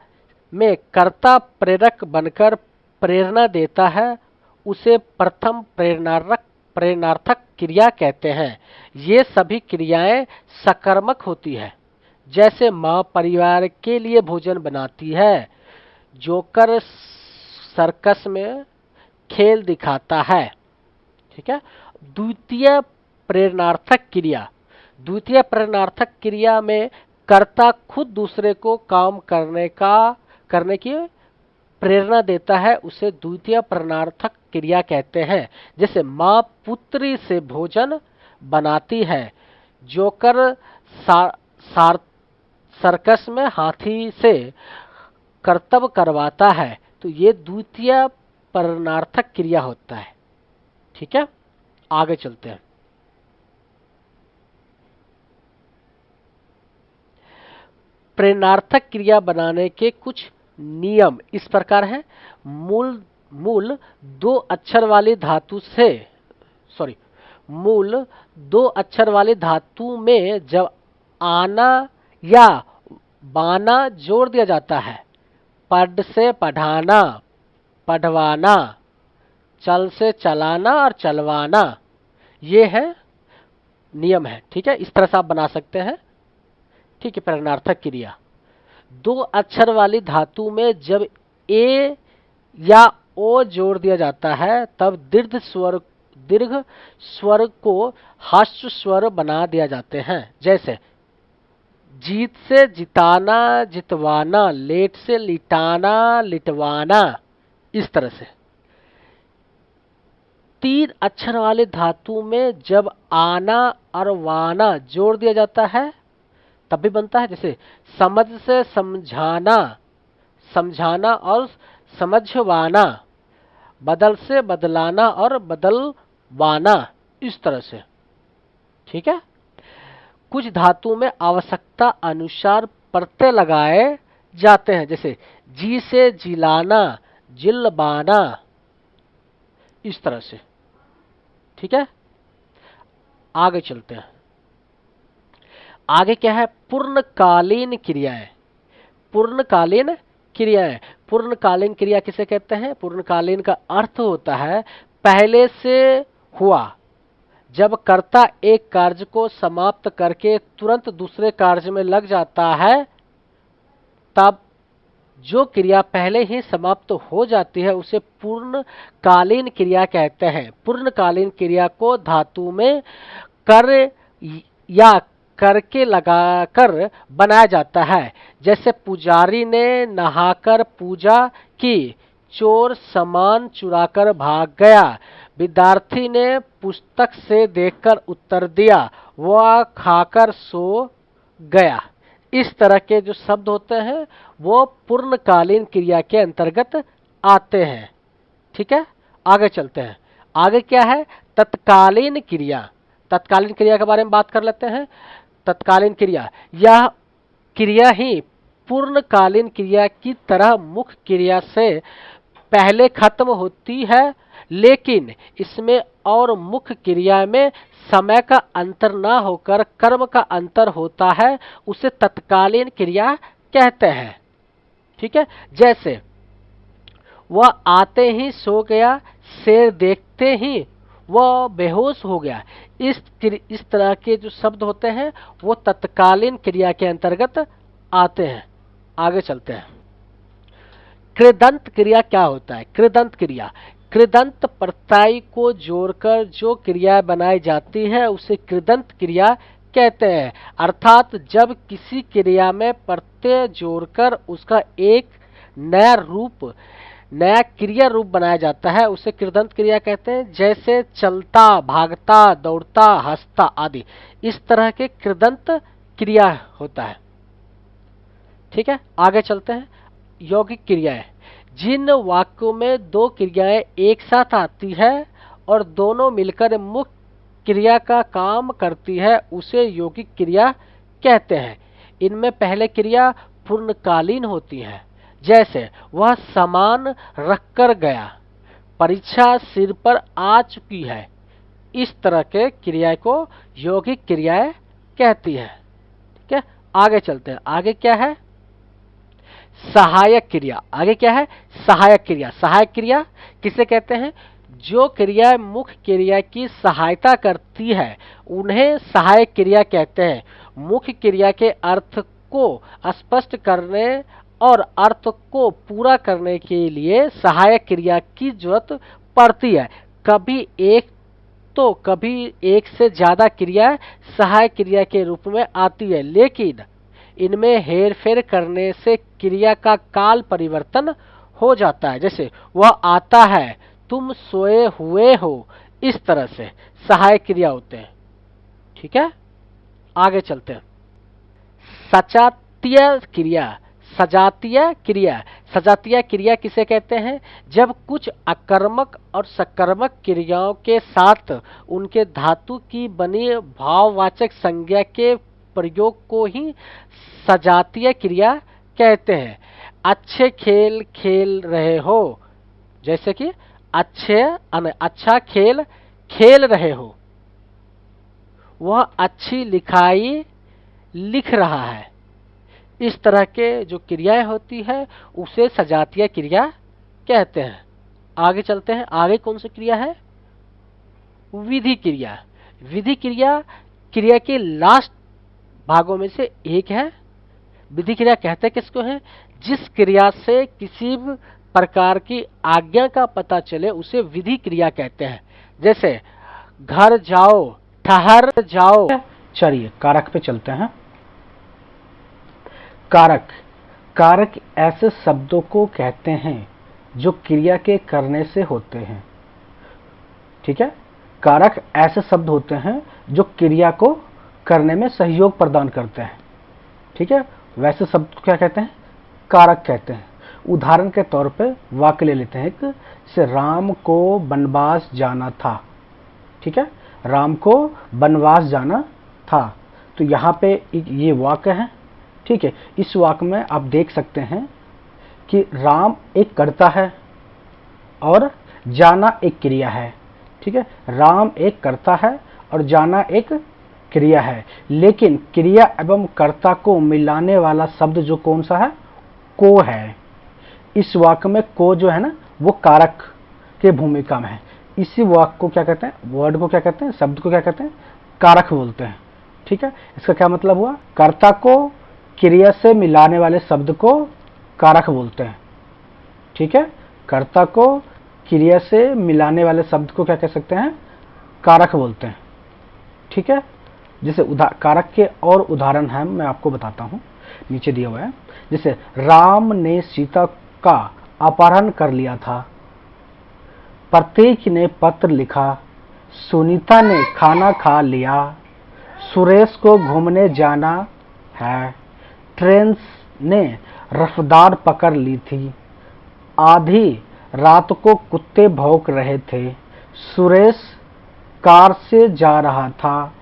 में कर्ता प्रेरक बनकर प्रेरणा देता है, उसे प्रथम प्रेरणार्थक क्रिया कहते हैं। ये सभी क्रियाएं सकर्मक होती है, जैसे माँ परिवार के लिए भोजन बनाती है, जोकर सर्कस में खेल दिखाता है। ठीक है, द्वितीय प्रेरणार्थक क्रिया। द्वितीय प्रेरणार्थक क्रिया में कर्ता खुद दूसरे को काम करने की प्रेरणा देता है, उसे द्वितीय प्रेरणार्थक क्रिया कहते हैं। जैसे माँ पुत्री से भोजन बनाती है, जोकर सर्कस में हाथी से कर्तव्य करवाता है, तो ये द्वितीय प्रेरणार्थक क्रिया होता है। ठीक है, आगे चलते हैं। प्रेरणार्थक क्रिया बनाने के कुछ नियम इस प्रकार हैं। मूल दो अक्षर वाली धातु में जब आना या बाना जोड़ दिया जाता है, पढ़ से पढ़ाना, पढ़वाना, चल से चलाना और चलवाना, ये है नियम है। ठीक है, इस तरह से आप बना सकते हैं। ठीक है, प्रेरणार्थक क्रिया दो अक्षर वाली धातु में जब ए या ओ जोड़ दिया जाता है तब दीर्घ स्वर को ह्रस्व स्वर बना दिया जाते हैं, जैसे जीत से जिताना, जितवाना, लेट से लिटाना, लिटवाना। इस तरह से तीन अक्षर वाले धातु में जब आना और वाना जोड़ दिया जाता है तब भी बनता है, जैसे समझ से समझाना, समझाना और समझवाना, बदल से बदलाना और बदलवाना। इस तरह से। ठीक है, कुछ धातु में आवश्यकता अनुसार प्रत्यय लगाए जाते हैं, जैसे जी से जिलाना, जिलबाना। इस तरह से। ठीक है, आगे चलते हैं। आगे क्या है? पूर्णकालीन क्रियाएं। पूर्णकालीन क्रियाएं। पूर्णकालीन क्रिया किसे कहते हैं? पूर्णकालीन का अर्थ होता है पहले से हुआ। जब कर्ता एक कार्य को समाप्त करके तुरंत दूसरे कार्य में लग जाता है, तब जो क्रिया पहले ही समाप्त हो जाती है उसे पूर्णकालीन क्रिया कहते हैं। पूर्णकालीन क्रिया को धातु में कर या करके लगाकर बनाया जाता है, जैसे पुजारी ने नहाकर पूजा की, चोर सामान चुराकर भाग गया, विद्यार्थी ने पुस्तक से देखकर उत्तर दिया, वह खाकर सो गया। इस तरह के जो शब्द होते हैं वो पूर्णकालीन क्रिया के अंतर्गत आते हैं। ठीक है, आगे चलते हैं। आगे क्या है? तत्कालीन क्रिया। तत्कालीन क्रिया के बारे में बात कर लेते हैं। तत्कालीन क्रिया, यह क्रिया ही पूर्णकालीन क्रिया की तरह मुख्य क्रिया से पहले खत्म होती है, लेकिन इसमें और मुख्य क्रिया में समय का अंतर ना होकर कर्म का अंतर होता है, उसे तत्कालीन क्रिया कहते हैं। ठीक है, जैसे वह आते ही सो गया, शेर देखते ही वह बेहोश हो गया। इस तरह के जो शब्द होते हैं वो तत्कालीन क्रिया के अंतर्गत आते हैं। आगे चलते हैं। कृदंत क्रिया क्या होता है? कृदंत क्रिया, कृदंत प्रत्यय को जोड़कर जो क्रिया बनाई जाती है उसे कृदंत क्रिया कहते हैं। अर्थात जब किसी क्रिया में प्रत्यय जोड़कर उसका एक नया क्रिया रूप बनाया जाता है उसे कृदंत क्रिया कहते हैं। जैसे चलता, भागता, दौड़ता, हंसता आदि, इस तरह के कृदंत क्रिया होता है। ठीक है, आगे चलते हैं। यौगिक क्रियाएं, जिन वाक्यों में दो क्रियाएं एक साथ आती है और दोनों मिलकर मुख्य क्रिया का काम करती है उसे यौगिक क्रिया कहते हैं। इनमें पहले क्रिया पूर्णकालीन होती है, जैसे वह सामान रखकर गया, परीक्षा सिर पर आ चुकी है। इस तरह के क्रिया को यौगिक क्रियाएं कहती है। ठीक है, आगे चलते हैं। आगे क्या है? सहायक क्रिया। आगे क्या है? सहायक क्रिया। सहायक क्रिया किसे कहते हैं? जो क्रिया मुख्य क्रिया की सहायता करती है उन्हें सहायक क्रिया कहते हैं। मुख्य क्रिया के अर्थ को स्पष्ट करने और अर्थ को पूरा करने के लिए सहायक क्रिया की जरूरत पड़ती है। कभी एक से ज्यादा क्रिया सहायक क्रिया के रूप में आती है, लेकिन इनमें हेरफेर करने से क्रिया का काल परिवर्तन हो जाता है। जैसे वह आता है, तुम सोए हुए हो, इस तरह से सहायक क्रिया होते हैं। ठीक है, आगे चलते हैं। सजातीय क्रिया। सजातीय क्रिया किसे कहते हैं? जब कुछ अकर्मक और सकर्मक क्रियाओं के साथ उनके धातु की बनी भाववाचक संज्ञा के प्रयोग को ही सजातीय क्रिया कहते हैं। अच्छे खेल खेल रहे हो, जैसे कि अच्छा खेल खेल रहे हो। वह अच्छी लिखाई लिख रहा है। इस तरह के जो क्रियाएं होती है उसे सजातीय क्रिया कहते हैं। आगे चलते हैं। आगे कौन सी क्रिया है? विधि क्रिया। विधि क्रिया क्रिया के लास्ट भागों में से एक है। विधि क्रिया कहते किसको है? जिस क्रिया से किसी भी प्रकार की आज्ञा का पता चले उसे विधि क्रिया कहते हैं। जैसे घर जाओ, ठहर जाओ। चलिए कारक पे चलते हैं। कारक। कारक ऐसे शब्दों को कहते हैं जो क्रिया के करने से होते हैं। ठीक है, कारक ऐसे शब्द होते हैं जो क्रिया को करने में सहयोग प्रदान करते हैं। ठीक है, वैसे शब्द को क्या कहते हैं? कारक कहते हैं। उदाहरण के तौर पे वाक्य ले लेते हैं। एक से राम को वनवास जाना था। ठीक है, राम को वनवास जाना था। तो यहाँ पे ये वाक्य है। ठीक है, इस वाक्य में आप देख सकते हैं कि राम एक कर्ता है और जाना एक क्रिया है। ठीक है, राम एक कर्ता है और जाना एक क्रिया है, लेकिन क्रिया एवं कर्ता को मिलाने वाला शब्द जो कौन सा है? को है। इस वाक्य में को जो है ना वो कारक के भूमिका में है। इसी वाक्य को क्या कहते हैं? वर्ड को क्या कहते हैं? शब्द को क्या कहते हैं? कारक बोलते हैं। ठीक है, इसका क्या मतलब हुआ? कर्ता को क्रिया से मिलाने वाले शब्द को कारक बोलते हैं। ठीक है, कर्ता को क्रिया से मिलाने वाले शब्द को क्या कह सकते हैं? कारक बोलते हैं। ठीक है, जैसे कारक के और उदाहरण हैं, मैं आपको बताता हूं, नीचे दिया हुआ है। जैसे राम ने सीता का अपहरण कर लिया था, प्रतीक ने पत्र लिखा, सुनीता ने खाना खा लिया, सुरेश को घूमने जाना है, ट्रेन ने रफ्तार पकड़ ली थी, आधी रात को कुत्ते भौंक रहे थे, सुरेश कार से जा रहा था,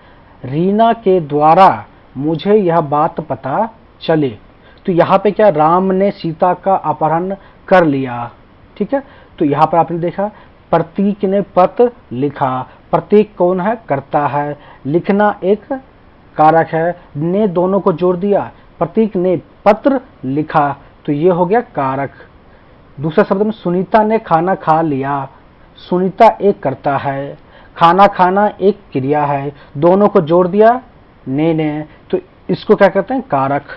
रीना के द्वारा मुझे यह बात पता चली। तो यहाँ पे क्या? राम ने सीता का अपहरण कर लिया। ठीक है, तो यहाँ पर आपने देखा प्रतीक ने पत्र लिखा। प्रतीक कौन है? कर्ता है। लिखना एक कारक है। ने दोनों को जोड़ दिया, प्रतीक ने पत्र लिखा, तो ये हो गया कारक। दूसरे शब्द में सुनीता ने खाना खा लिया। सुनीता एक कर्ता है, खाना खाना एक क्रिया है, दोनों को जोड़ दिया ने, तो इसको क्या कहते हैं, कारक।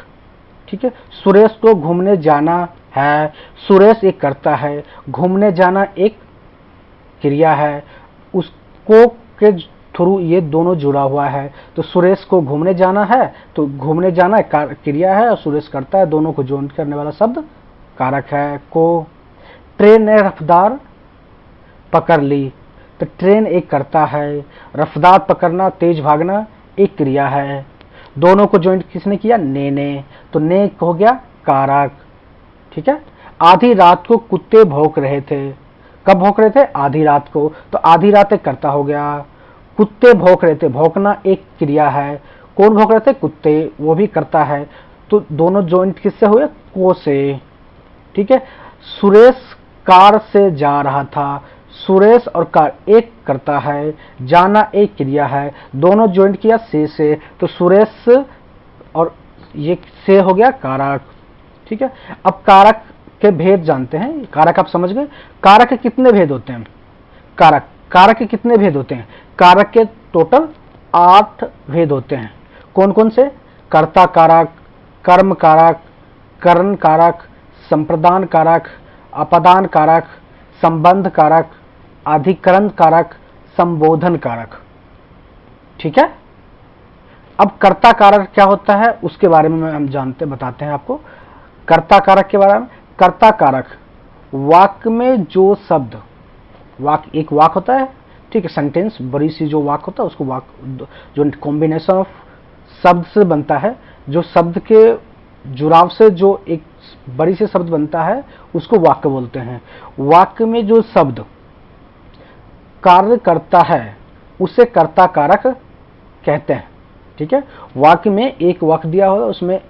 ठीक है। सुरेश को घूमने जाना है, सुरेश एक कर्ता है, घूमने जाना एक क्रिया है, उसको के थ्रू ये दोनों जुड़ा हुआ है। तो सुरेश को घूमने जाना है, तो घूमने जाना क्रिया है और सुरेश करता है, दोनों को जॉइंट करने वाला शब्द कारक है। को ट्रेन ने रफ्तार पकड़ ली, तो ट्रेन एक करता है, रफ्तार पकड़ना तेज भागना एक क्रिया है। दोनों को जॉइंट किसने किया, ने, तो ने हो गया कारक। ठीक है। आधी रात को कुत्ते भौंक रहे थे, कब भौंक रहे थे, आधी रात को, तो आधी रात एक कर्ता हो गया। कुत्ते भौंक रहे थे, भौंकना एक क्रिया है, कौन भौंक रहे थे, कुत्ते, वो भी करता है, तो दोनों जॉइंट किससे हुए, को से। ठीक है। सुरेश कार से जा रहा था, सुरेश और कार एक करता है, जाना एक क्रिया है, दोनों जॉइंट किया से, तो सुरेश और ये से हो गया कारक। ठीक है। अब कारक के भेद जानते हैं, कारक आप समझ गए। कारक के कितने भेद होते हैं, कारक के कितने भेद होते हैं, कारक के टोटल 8 भेद होते हैं। कौन कौन से, कर्ता कारक, कर्म कारक, करण कारक, संप्रदान कारक, अपदान कारक, संबंध कारक, अधिकरण कारक, संबोधन कारक। ठीक है। अब कर्ता कारक क्या होता है उसके बारे में हम बताते हैं आपको। कर्ता कारक के बारे में, कर्ता कारक वाक्य में जो शब्द, एक वाक्य होता है, ठीक है, सेंटेंस, बड़ी सी जो वाक्य होता है उसको वाक्य, जो कॉम्बिनेशन ऑफ शब्द से बनता है, जो शब्द के जुड़ाव से जो एक बड़ी से शब्द बनता है उसको वाक्य बोलते हैं। वाक्य में जो शब्द कार्य करता है उसे कर्ता कारक कहते हैं। ठीक है। वाक्य में एक वाक्य दिया हुआ है, उसमें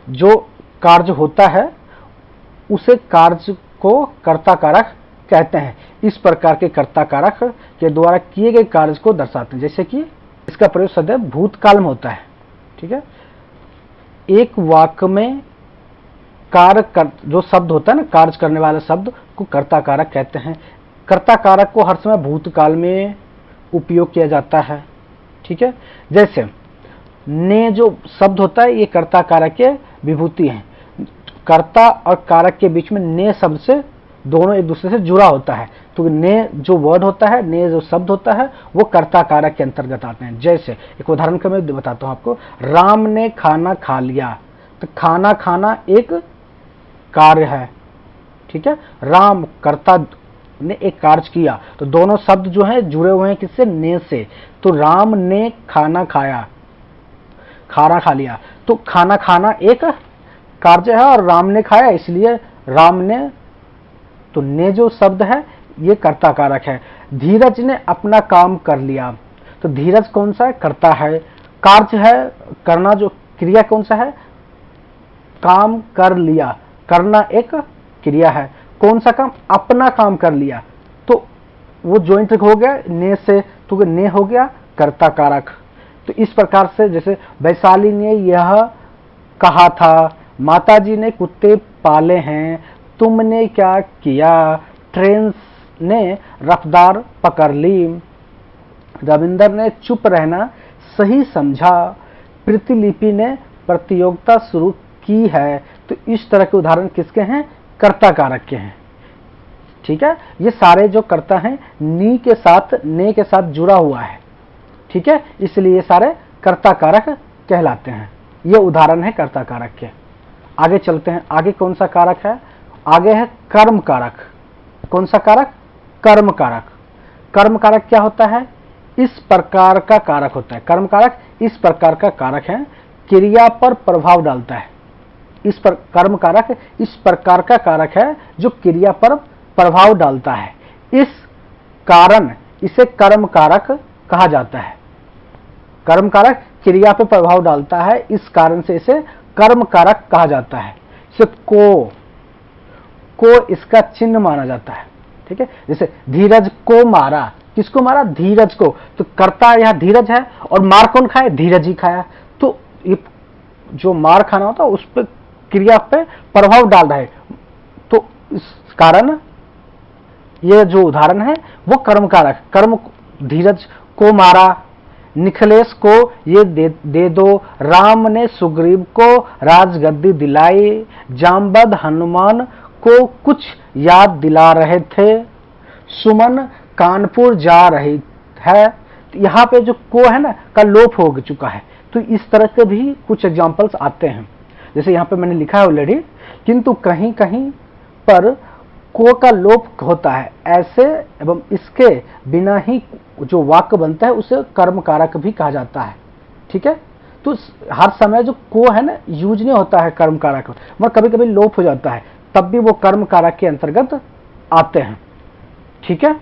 जो कार्य होता है उसे कार्य को कर्ता कारक कहते हैं। इस प्रकार के कर्ता कारक के द्वारा किए गए कार्य को दर्शाते हैं। जैसे कि इसका प्रयोग सदैव भूतकाल में होता है। ठीक है। एक वाक्य में जो शब्द होता है ना, कार्य करने वाला शब्द को कर्ता कारक कहते हैं। कर्ता कारक को हर समय भूतकाल में उपयोग किया जाता है। ठीक है। जैसे ने जो शब्द होता है ये कर्ता कारक के विभूति हैं। कर्ता और कारक के बीच में ने शब्द से दोनों एक दूसरे से जुड़ा होता है, तो ने जो वर्ड होता है, ने जो शब्द होता है वो कर्ता कारक के अंतर्गत आते हैं। जैसे एक उदाहरण का मैं बताता हूं आपको, राम ने खाना खा लिया, तो खाना खाना एक कार्य है। ठीक है। राम कर्ता ने एक कार्य किया, तो दोनों शब्द जो हैं जुड़े हुए हैं किससे, ने से। तो राम ने खाना खाया, खाना खा लिया, तो खाना खाना एक कार्य है और राम ने खाया, इसलिए राम ने, तो ने जो शब्द है ये कर्ता कारक है। धीरज ने अपना काम कर लिया, तो धीरज कौन सा है, कर्ता है। कार्य है, करना जो क्रिया कौन सा है, काम कर लिया, करना एक क्रिया है। कौन सा काम, अपना काम कर लिया, तो वो ज्वाइंट हो गया ने से, तो ने हो गया कर्ता कारक। तो इस प्रकार से, जैसे वैशाली ने यह कहा था, माताजी ने कुत्ते पाले हैं, तुमने क्या किया, ट्रेन ने रफ्तार पकड़ ली, रविंदर ने चुप रहना सही समझा, प्रतिलिपि ने प्रतियोगिता शुरू की है। तो इस तरह के उदाहरण किसके हैं, कर्ता कारक के हैं। ठीक है। ये सारे जो कर्ता हैं नी के साथ, ने के साथ जुड़ा हुआ है। ठीक है। इसलिए ये सारे कर्ता कारक कहलाते हैं। ये उदाहरण है कर्ता कारक के। आगे चलते हैं, आगे कौन सा कारक है, आगे है कर्म कारक। कौन सा कारक, कर्म कारक। कर्म कारक क्या होता है, इस प्रकार का कारक होता है। कर्म कारक इस प्रकार का कारक है, क्रिया पर प्रभाव डालता है। इस पर कर्म कारक इस प्रकार का कारक है जो क्रिया पर प्रभाव डालता है, इस कारण इसे कर्म कारक कहा जाता है। कर्म कारक क्रिया पर प्रभाव डालता है, इस कारण से इसे कर्म कारक कहा जाता है। इसे को इसका चिन्ह माना जाता है। ठीक है। जैसे धीरज को मारा, किसको मारा, धीरज को, तो कर्ता यहां धीरज है और मार कौन खाए, धीरज ही खाया। तो ये जो मार खाना होता है उस पर क्रिया पे प्रभाव डाल रहा है, तो इस कारण ये जो उदाहरण है वो कर्म कारक, कर्म धीरज को मारा, निखिलेश को ये दे दो, राम ने सुग्रीव को राजगद्दी दिलाई, जामवंत हनुमान को कुछ याद दिला रहे थे, सुमन कानपुर जा रही है। यहाँ पे जो को है ना का लोप हो चुका है, तो इस तरह के भी कुछ एग्जाम्पल्स आते हैं। जैसे यहाँ पे मैंने लिखा है ऑलरेडी, किंतु कहीं कहीं पर को का लोप होता है, ऐसे एवं इसके बिना ही जो वाक्य बनता है उसे कर्म कारक भी कहा जाता है। ठीक है, तो हर समय जो को है ना यूज नहीं होता है कर्म कारक, मगर कभी कभी लोप हो जाता है, तब भी वो कर्म कारक के अंतर्गत आते हैं। ठीक है,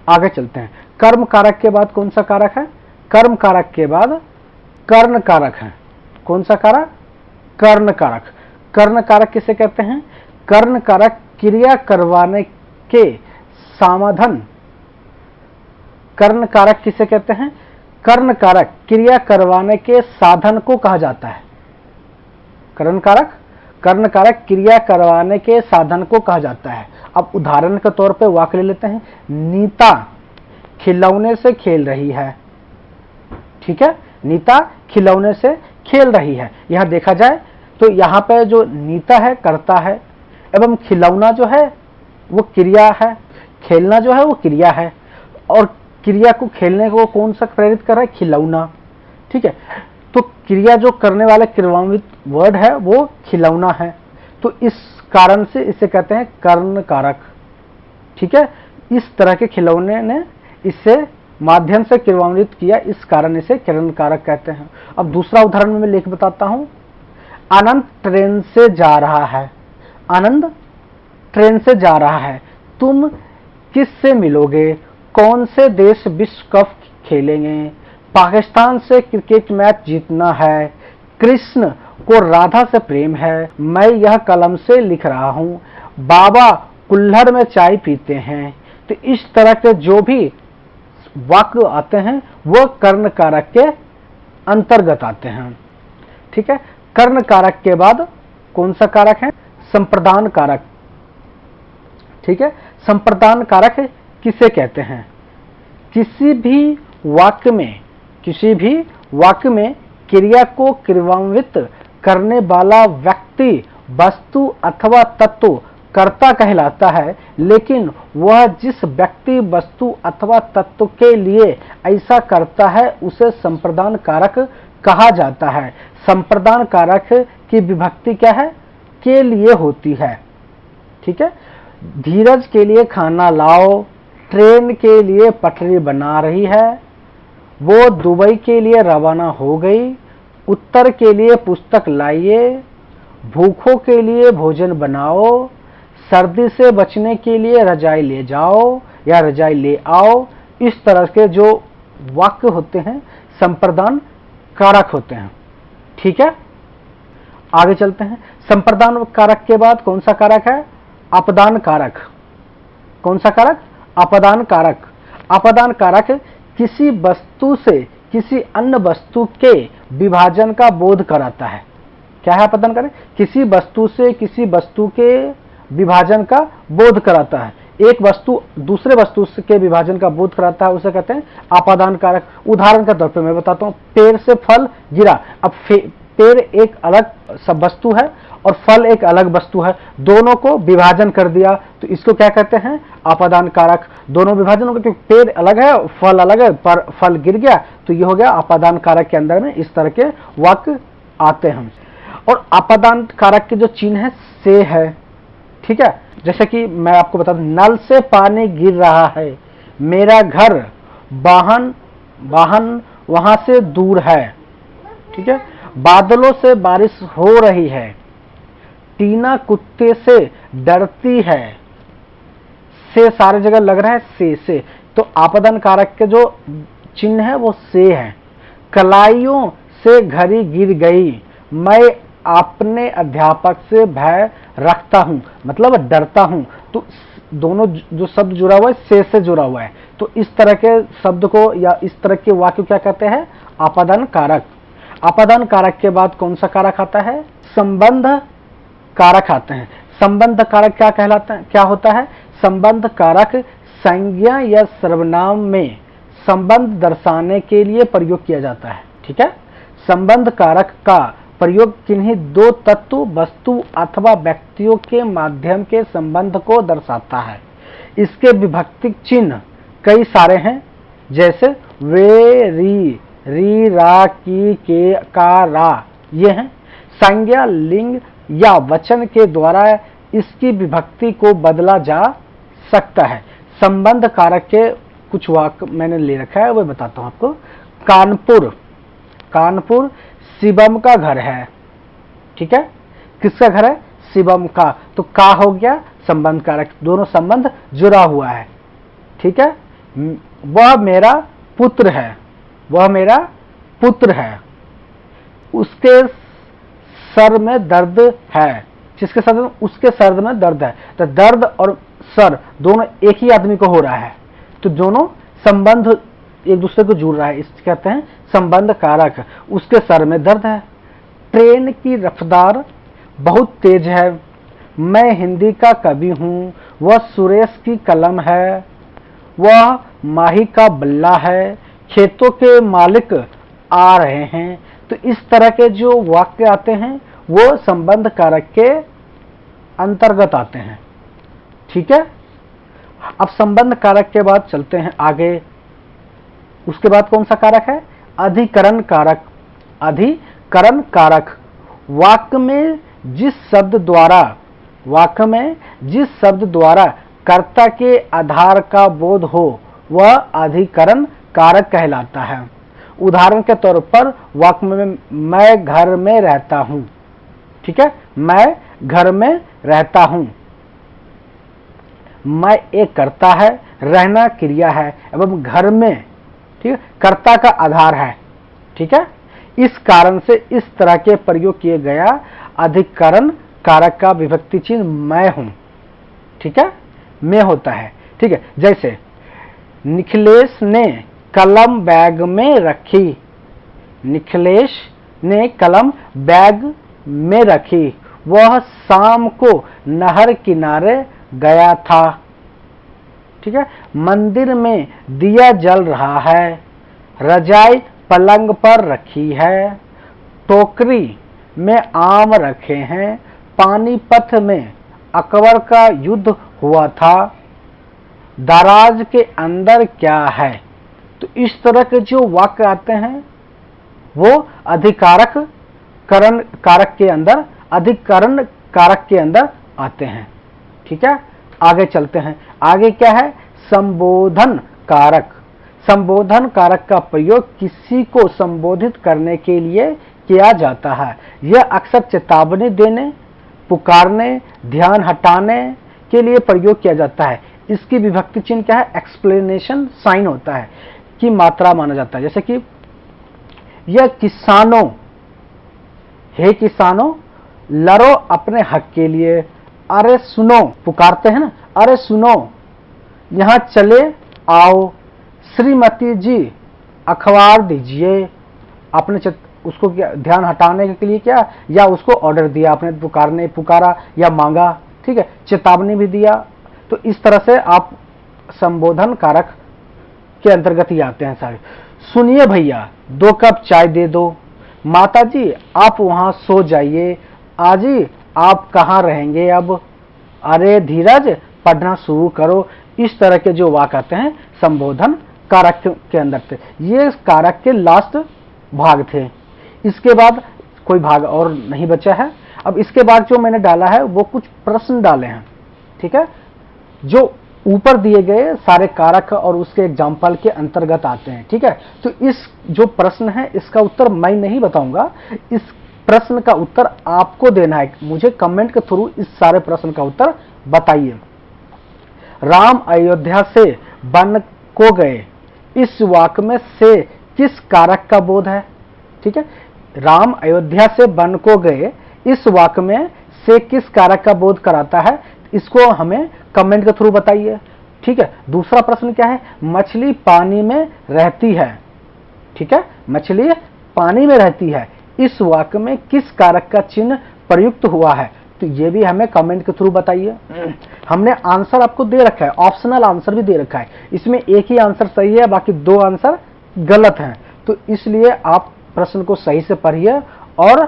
आगे चलते हैं। कर्म कारक के बाद कौन सा कारक है? कर्म कारक के बाद कर्ण कारक है। कौन सा कारक? कर्ण कारक। कर्ण कारक किसे कहते हैं? कर्ण कारक क्रिया करवाने के समाधान। कर्ण कारक किसे कहते हैं? कर्ण कारक क्रिया करवाने के साधन को कहा जाता है। कर्ण कारक क्रिया करवाने के साधन को कहा जाता है। अब उदाहरण के तौर पे वाक्य ले लेते हैं। नीता खिलौने से खेल रही है। ठीक है, नीता खिलौने से खेल रही है। यहां देखा जाए तो यहाँ पे जो नीता है कर्ता है, एवं खिलौना जो है वो क्रिया है, खेलना जो है वो क्रिया है, और क्रिया को खेलने को कौन सा प्रेरित कर रहा है? खिलौना। ठीक है, तो क्रिया जो करने वाले क्रियान्वित वर्ड है वो खिलौना है, तो इस कारण से इसे कहते हैं कर्ण कारक। ठीक है, इस तरह के खिलौने ने इसे माध्यम से क्रियान्वित किया, इस कारण इसे कर्ण कारक कहते हैं। अब दूसरा उदाहरण में लिख बताता हूं। आनंद ट्रेन से जा रहा है। आनंद ट्रेन से जा रहा है। तुम किससे मिलोगे? कौन से देश विश्व कप खेलेंगे? पाकिस्तान से क्रिकेट मैच जीतना है। कृष्ण को राधा से प्रेम है। मैं यह कलम से लिख रहा हूं। बाबा कुल्हड़ में चाय पीते हैं। तो इस तरह के जो भी वाक्य आते हैं वह कर्ण कारक के अंतर्गत आते हैं। ठीक है, कर्ण कारक के बाद कौन सा कारक है? संप्रदान कारक। ठीक है, संप्रदान कारक किसे कहते हैं? किसी भी वाक्य में क्रिया को क्रियान्वित करने वाला व्यक्ति, वस्तु अथवा तत्व कर्ता कहलाता है, लेकिन वह जिस व्यक्ति, वस्तु अथवा तत्व के लिए ऐसा करता है उसे संप्रदान कारक कहा जाता है। संप्रदान कारक की विभक्ति क्या है? के लिए होती है। ठीक है, धीरज के लिए खाना लाओ। ट्रेन के लिए पटरी बना रही है। वो दुबई के लिए रवाना हो गई। उत्तर के लिए पुस्तक लाइए। भूखों के लिए भोजन बनाओ। सर्दी से बचने के लिए रजाई ले जाओ या रजाई ले आओ। इस तरह के जो वाक्य होते हैं संप्रदान कारक होते हैं। ठीक है, आगे चलते हैं। संप्रदान कारक के बाद कौन सा कारक है? अपदान कारक। कौन सा कारक? अपदान कारक। अपदान कारक किसी वस्तु से किसी अन्य वस्तु के विभाजन का बोध कराता है। क्या है अपदान कारक? किसी वस्तु से किसी वस्तु के विभाजन का बोध कराता है। एक वस्तु दूसरे वस्तु के विभाजन का बोध कराता है, उसे कहते हैं आपादान कारक। उदाहरण के तौर पे मैं बताता हूँ। पेड़ से फल गिरा। अब पेड़ एक अलग सब वस्तु है और फल एक अलग वस्तु है, दोनों को विभाजन कर दिया, तो इसको क्या कहते हैं? आपादान कारक। दोनों विभाजन हो गए, क्योंकि पेड़ अलग है फल अलग है, पर फल गिर गया, तो ये हो गया आपादान कारक के अंदर में इस तरह के वाक्य आते हैं। और आपादान कारक के जो चिन्ह है से है। ठीक है, जैसे कि मैं आपको बता दूं, नल से पानी गिर रहा है। मेरा घर वाहन वहां से दूर है। ठीक है, बादलों से बारिश हो रही है। टीना कुत्ते से डरती है। से सारे जगह लग रहा है से, तो आपादान कारक के जो चिन्ह है वो से है। कलाइयों से घड़ी गिर गई। मैं अपने अध्यापक से भय रखता हूं, मतलब डरता हूं। तो दोनों जो शब्द जुड़ा हुआ है से जुड़ा हुआ है, तो इस तरह के शब्द को या इस तरह के वाक्य क्या कहते हैं? आपादान कारक। आपादान कारक के बाद कौन सा कारक आता है? संबंध कारक आते हैं। संबंध कारक क्या कहलाता है? क्या होता है? संबंध कारक संज्ञा या सर्वनाम में संबंध दर्शाने के लिए प्रयोग किया जाता है। ठीक है, संबंध कारक का प्रयोग किन्हीं दो तत्व, वस्तु अथवा व्यक्तियों के माध्यम के संबंध को दर्शाता है। इसके विभक्ति चिन्ह कई सारे हैं, जैसे वे, री, रा, की, के, का, रा, ये हैं। संज्ञा, लिंग या वचन के द्वारा इसकी विभक्ति को बदला जा सकता है। संबंध कारक के कुछ वाक्य मैंने ले रखा है, वो बताता हूं आपको। कानपुर शिवम का घर है। ठीक है, किसका घर है? शिवम का। तो का हो गया संबंध कारक, दोनों संबंध जुड़ा हुआ है। ठीक है, वह मेरा पुत्र है, वह मेरा पुत्र है। उसके सर में दर्द है, जिसके सर में, उसके सर में दर्द है। तो दर्द और सर दोनों एक ही आदमी को हो रहा है, तो दोनों संबंध एक दूसरे को जुड़ रहा है, इस कहते हैं संबंध कारक। उसके सर में दर्द है। ट्रेन की रफ्तार बहुत तेज है। मैं हिंदी का कवि हूँ, वह सुरेश की कलम है। वह माही का बल्ला है। खेतों के मालिक आ रहे हैं। तो इस तरह के जो वाक्य आते हैं वो संबंध कारक के अंतर्गत आते हैं। ठीक है, अब संबंध कारक के बाद चलते हैं आगे। उसके बाद कौन सा कारक है? अधिकरण कारक। अधिकरण कारक वाक्य में जिस शब्द द्वारा कर्ता के आधार का बोध हो वह अधिकरण कारक कहलाता है। उदाहरण के तौर पर वाक्य में मैं घर में रहता हूं। ठीक है, मैं घर में रहता हूं। मैं एक कर्ता है, रहना क्रिया है एवं घर में, ठीक है, कर्ता का आधार है। ठीक है, इस कारण से इस तरह के प्रयोग किए गया अधिकरण कारक का विभक्ति चिन्ह मैं हूं। ठीक है, मैं होता है। ठीक है, जैसे निखिलेश ने कलम बैग में रखी। निखिलेश ने कलम बैग में रखी। वह शाम को नहर किनारे गया था। ठीक है, मंदिर में दिया जल रहा है। रजाई पलंग पर रखी है। टोकरी में आम रखे हैं। पानीपत में अकबर का युद्ध हुआ था। दराज के अंदर क्या है? तो इस तरह के जो वाक्य आते हैं वो अधिकरण कारक के अंदर, अधिकरण कारक के अंदर आते हैं। ठीक है, आगे चलते हैं। आगे क्या है? संबोधन कारक। संबोधन कारक का प्रयोग किसी को संबोधित करने के लिए किया जाता है। यह अक्सर चेतावनी देने, पुकारने, ध्यान हटाने के लिए प्रयोग किया जाता है। इसकी विभक्ति चिन्ह क्या है? एक्सप्लेनेशन साइन होता है की मात्रा माना जाता है। जैसे कि यह किसानों, हे किसानों लड़ो अपने हक के लिए। अरे सुनो, पुकारते हैं ना, अरे सुनो यहाँ चले आओ। श्रीमती जी अखबार दीजिए। आपने उसको ध्यान हटाने के लिए क्या, या उसको ऑर्डर दिया, आपने पुकारा या मांगा। ठीक है, चेतावनी भी दिया। तो इस तरह से आप संबोधन कारक के अंतर्गत ही आते हैं सारे। सुनिए भैया 2 कप चाय दे दो। माता जी आप वहां सो जाइए। आजी आप कहाँ रहेंगे अब? अरे धीरज पढ़ना शुरू करो। इस तरह के जो वाक्य आते हैं संबोधन कारक के अंदर थे। ये कारक के लास्ट भाग थे। इसके बाद कोई भाग और नहीं बचा है। अब इसके बाद जो मैंने डाला है वो कुछ प्रश्न डाले हैं। ठीक है, जो ऊपर दिए गए सारे कारक और उसके एग्जाम्पल के अंतर्गत आते हैं। ठीक है, तो इस जो प्रश्न है इसका उत्तर मैं नहीं बताऊंगा। इस प्रश्न का उत्तर आपको देना है। मुझे कमेंट के थ्रू इस सारे प्रश्न का उत्तर बताइए। राम अयोध्या से वन को गए। इस वाक्य में से किस कारक का बोध है? ठीक है, राम अयोध्या से वन को गए, इस वाक्य में से किस कारक का बोध कराता है? इसको हमें कमेंट के थ्रू बताइए। ठीक है, दूसरा प्रश्न क्या है? मछली पानी में रहती है। ठीक है, मछली पानी में रहती है। इस वाक्य में किस कारक का चिन्ह प्रयुक्त हुआ है? तो ये भी हमें कमेंट के थ्रू बताइए। हमने आंसर आपको दे रखा है, ऑप्शनल आंसर भी दे रखा है, इसमें एक ही आंसर सही है, बाकी 2 आंसर गलत हैं। तो इसलिए आप प्रश्न को सही से पढ़िए और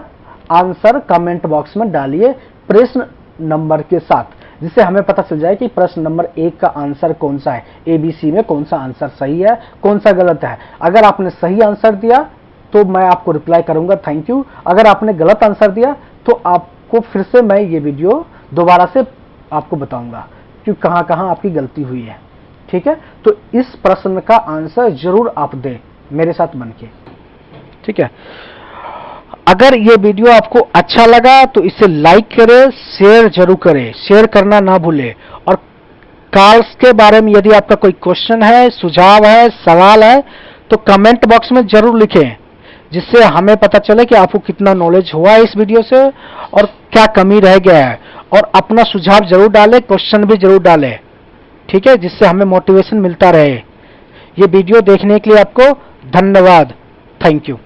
आंसर कमेंट बॉक्स में डालिए प्रश्न नंबर के साथ, जिससे हमें पता चल जाए कि प्रश्न नंबर 1 का आंसर कौन सा है, ABC में कौन सा आंसर सही है, कौन सा गलत है। अगर आपने सही आंसर दिया तो मैं आपको रिप्लाई करूंगा थैंक यू। अगर आपने गलत आंसर दिया तो आपको फिर से मैं ये वीडियो दोबारा से आपको बताऊंगा कि कहां कहां आपकी गलती हुई है। ठीक है, तो इस प्रश्न का आंसर जरूर आप दें मेरे साथ बनके। ठीक है, अगर ये वीडियो आपको अच्छा लगा तो इसे लाइक करें, शेयर जरूर करें, शेयर करना ना भूलें। और कॉल्स के बारे में यदि आपका कोई क्वेश्चन है, सुझाव है, सवाल है तो कमेंट बॉक्स में जरूर लिखें, जिससे हमें पता चले कि आपको कितना नॉलेज हुआ है इस वीडियो से और क्या कमी रह गया है। और अपना सुझाव जरूर डालें, क्वेश्चन भी जरूर डालें। ठीक है, जिससे हमें मोटिवेशन मिलता रहे। ये वीडियो देखने के लिए आपको धन्यवाद। Thank you.